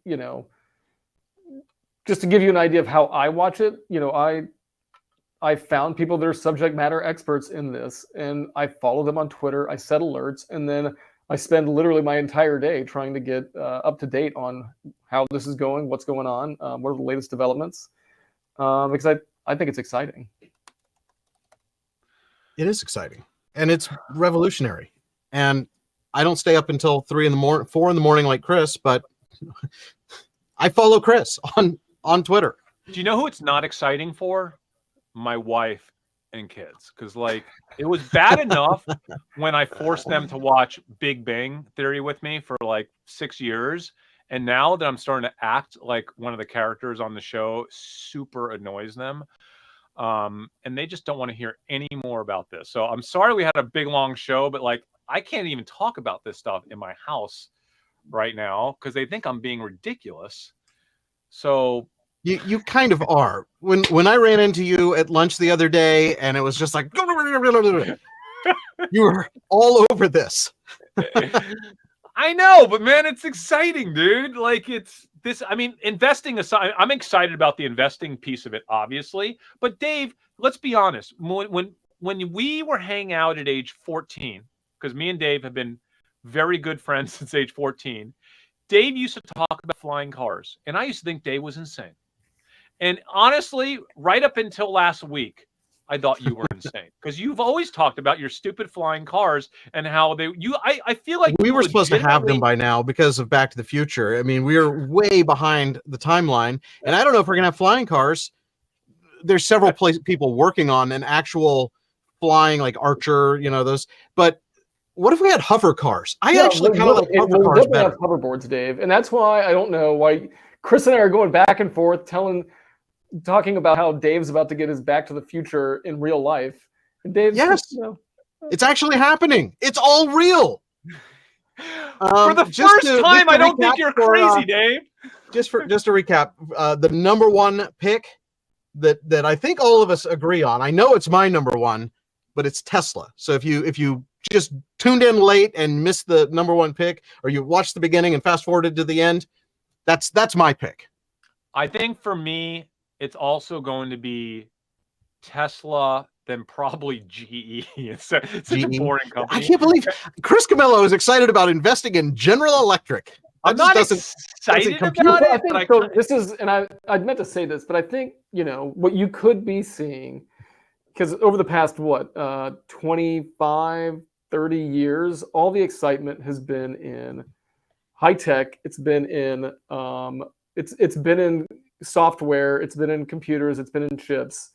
[SPEAKER 4] just to give you an idea of how I watch it, I found people that are subject matter experts in this, and I follow them on Twitter. I set alerts, and then I spend literally my entire day trying to get up to date on how this is going, what's going on, what are the latest developments, because I think it's exciting.
[SPEAKER 1] It is exciting, and it's revolutionary. And I don't stay up until 4 in the morning like Chris, but I follow Chris on Twitter.
[SPEAKER 3] Do you know who it's not exciting for? My wife and kids. Because, like, it was bad enough when I forced them to watch Big Bang Theory with me for like 6 years. And now that I'm starting to act like one of the characters on the show, super annoys them. And they just don't want to hear any more about this. So I'm sorry we had a big, long show, but like, I can't even talk about this stuff in my house right now because they think I'm being ridiculous. So
[SPEAKER 1] you kind of are. When I ran into you at lunch the other day, and it was just like you were all over this.
[SPEAKER 3] I know, but man, it's exciting, dude. Like, it's this. I mean, investing aside, I'm excited about the investing piece of it, obviously. But Dave, let's be honest. When we were hanging out at age 14. Because me and Dave have been very good friends since age 14. Dave used to talk about flying cars, and I used to think Dave was insane. And honestly, right up until last week, I thought you were insane because you've always talked about your stupid flying cars and how I feel like
[SPEAKER 1] we were supposed to have them by now because of Back to the Future. I mean, we are way behind the timeline, and I don't know if we're gonna have flying cars. There's several people working on an actual flying, like Archer, those, but. What if we had hover cars? I actually kind of like hover cars better.
[SPEAKER 4] Have hoverboards, Dave, and that's why I don't know why, Chris and I are going back and forth, talking about how Dave's about to get his Back to the Future in real life. And Dave's
[SPEAKER 1] Yes, it's actually happening. It's all real.
[SPEAKER 3] For the first time, I don't think you're crazy, Dave.
[SPEAKER 1] Just to recap, the number one pick that I think all of us agree on. I know it's my number one, but it's Tesla. So if you just tuned in late and missed the number one pick, or you watched the beginning and fast forwarded to the end, that's my pick.
[SPEAKER 3] I think for me, it's also going to be Tesla, then probably GE. It's such a boring company.
[SPEAKER 1] I can't believe Chris Camello is excited about investing in General Electric.
[SPEAKER 3] I'm not excited about it.
[SPEAKER 4] I think so. This is, and I meant to say this, but I think, what you could be seeing, because over the past, 25, 30 years, all the excitement has been in high tech. It's been in, it's been in software. It's been in computers. It's been in chips.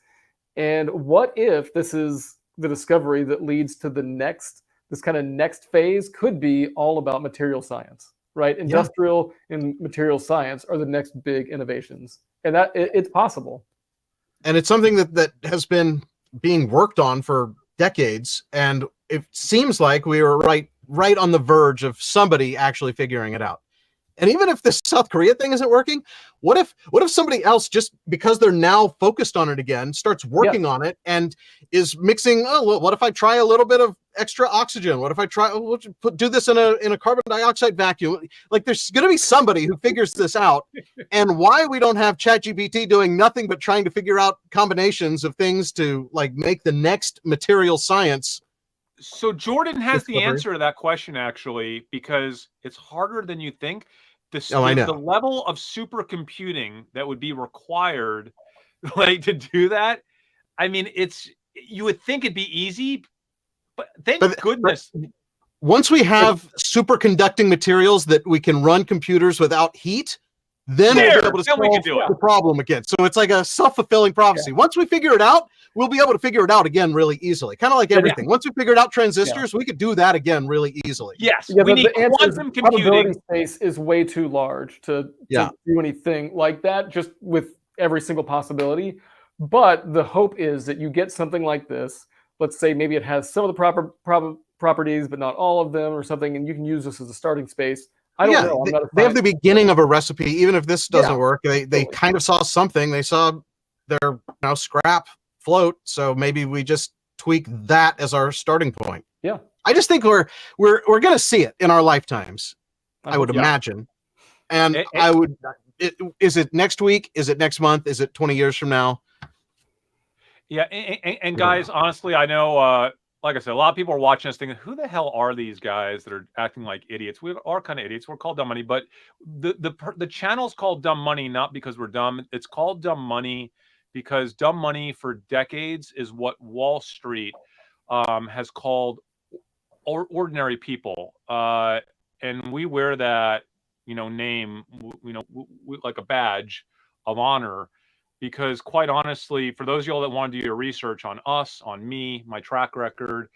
[SPEAKER 4] And what if this is the discovery that leads to this kind of next phase could be all about material science, right? Industrial and material science are the next big innovations, and that it's possible.
[SPEAKER 1] And it's something that has been being worked on for decades, and it seems like we were right on the verge of somebody actually figuring it out. And even if this South Korea thing isn't working, what if somebody else, just because they're now focused on it again, starts working on it and is mixing? Oh, well, what if I try a little bit of extra oxygen? What if I try do this in a carbon dioxide vacuum? Like, there's going to be somebody who figures this out. And why we don't have ChatGPT doing nothing but trying to figure out combinations of things to like make the next material science.
[SPEAKER 3] So Jordan has the answer to that question, actually, because it's harder than you think.
[SPEAKER 1] I know.
[SPEAKER 3] The level of supercomputing that would be required, to do that. I mean, you would think it'd be easy, but thank goodness.
[SPEAKER 1] Once we have superconducting materials that we can run computers without heat, then we'll be able to solve the problem again. So it's like a self-fulfilling prophecy. Once we figure it out, we'll be able to figure it out again really easily. Kind of like everything. Once we figured out transistors, we could do that again really easily.
[SPEAKER 3] Yes, we need quantum computing.
[SPEAKER 4] Probability space is way too large to do anything like that, just with every single possibility. But the hope is that you get something like this. Let's say maybe it has some of the proper properties, but not all of them or something, and you can use this as a starting space. I don't know.
[SPEAKER 1] They have the beginning of a recipe. Even if this doesn't work, they kind of saw something. They saw their scrap float. So maybe we just tweak that as our starting point.
[SPEAKER 4] Yeah.
[SPEAKER 1] I just think we're going to see it in our lifetimes. I would imagine. And is it next week? Is it next month? Is it 20 years from now?
[SPEAKER 3] Yeah. And guys, honestly, I know, like I said, a lot of people are watching us thinking, who the hell are these guys that are acting like idiots? We are kind of idiots. We're called Dumb Money, but the channel's called Dumb Money, not because we're dumb. It's called Dumb Money because dumb money for decades is what Wall Street has called ordinary people. And we wear that, name, like a badge of honor. Because quite honestly, for those of y'all that want to do your research on us, on me, my track record,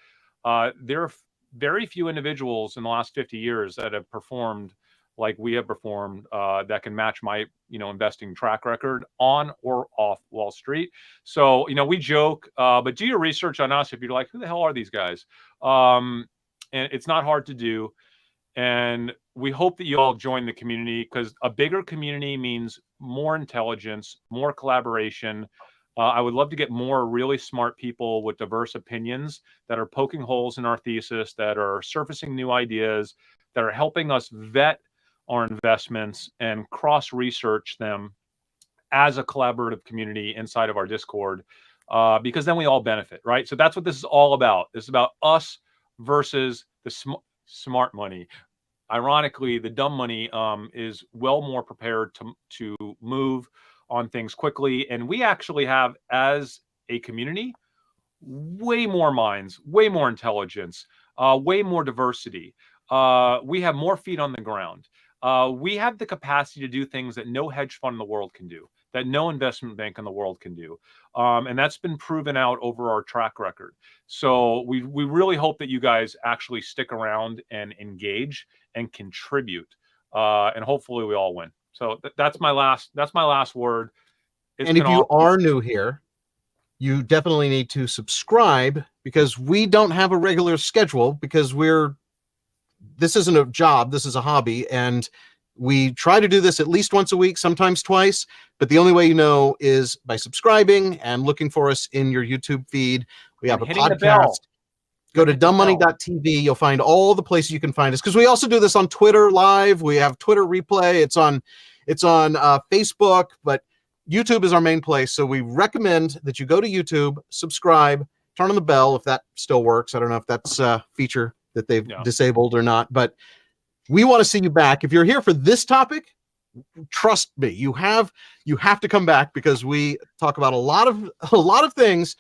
[SPEAKER 3] there are very few individuals in the last 50 years that have performed like we have performed that can match my, investing track record on or off Wall Street. So, we joke, but do your research on us if you're like, who the hell are these guys? And it's not hard to do. And we hope that you all join the community because a bigger community means more intelligence, more collaboration. I would love to get more really smart people with diverse opinions that are poking holes in our thesis, that are surfacing new ideas, that are helping us vet our investments and cross-research them as a collaborative community inside of our Discord, because then we all benefit, right? So that's what this is all about. This is about us versus the smart money. Ironically, the dumb money is well more prepared to move on things quickly. And we actually have, as a community, way more minds, way more intelligence, way more diversity. We have more feet on the ground. We have the capacity to do things that no hedge fund in the world can do, that no investment bank in the world can do. And that's been proven out over our track record. So we really hope that you guys actually stick around and engage and contribute. And hopefully we all win. So that's my last word. It's
[SPEAKER 1] And if
[SPEAKER 3] been
[SPEAKER 1] you
[SPEAKER 3] awful.
[SPEAKER 1] are new here, you definitely need to subscribe, because we don't have a regular schedule, because this isn't a job, this is a hobby, and we try to do this at least once a week, sometimes twice, but the only way you know is by subscribing and looking for us in your YouTube feed. We have
[SPEAKER 3] And
[SPEAKER 1] a
[SPEAKER 3] hitting the bell.
[SPEAKER 1] podcast. Go to
[SPEAKER 3] Hit the bell.
[SPEAKER 1] dumbmoney.tv. You'll find all the places you can find us, because we also do this on Twitter Live. We have Twitter replay. It's on Facebook, but YouTube is our main place. So we recommend that you go to YouTube, subscribe, turn on the bell if that still works. I don't know if that's a feature that they've disabled or not, but we want to see you back. If you're here for this topic, trust me, you have to come back, because we talk about a lot of things,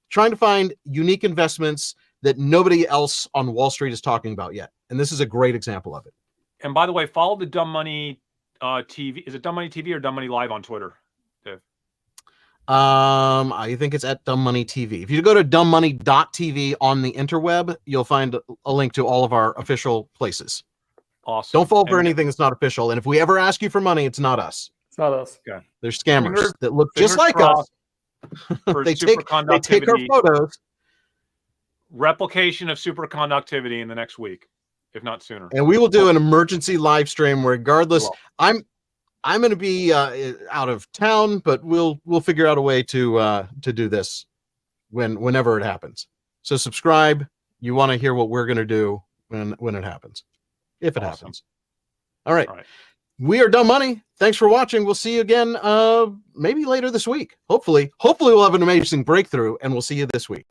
[SPEAKER 1] trying to find unique investments that nobody else on Wall Street is talking about yet. And this is a great example of it.
[SPEAKER 3] And by the way, follow the Dumb Money TV. Is it Dumb Money TV or Dumb Money Live on Twitter, Dave?
[SPEAKER 1] I think it's at Dumb Money TV. If you go to dumbmoney.tv on the interweb, you'll find a link to all of our official places.
[SPEAKER 3] Awesome.
[SPEAKER 1] Don't fall for anything that's not official. And if we ever ask you for money, it's not us.
[SPEAKER 4] It's not us.
[SPEAKER 3] Okay.
[SPEAKER 1] They're scammers
[SPEAKER 3] Fingers-
[SPEAKER 1] that look just
[SPEAKER 3] fingers
[SPEAKER 1] like us.
[SPEAKER 3] for
[SPEAKER 1] They take our
[SPEAKER 3] superconductivity.
[SPEAKER 1] photos,
[SPEAKER 3] Replication of superconductivity in the next week, if not sooner.
[SPEAKER 1] and we will do an emergency live stream regardless.
[SPEAKER 3] Well.
[SPEAKER 1] I'm going to be out of town, but we'll figure out a way to do this whenever it happens. So subscribe. You want to hear what we're going to do when it happens, if it happens. All right. We are Dumb Money. Thanks for watching. We'll see you again maybe later this week. Hopefully we'll have an amazing breakthrough, and we'll see you this week.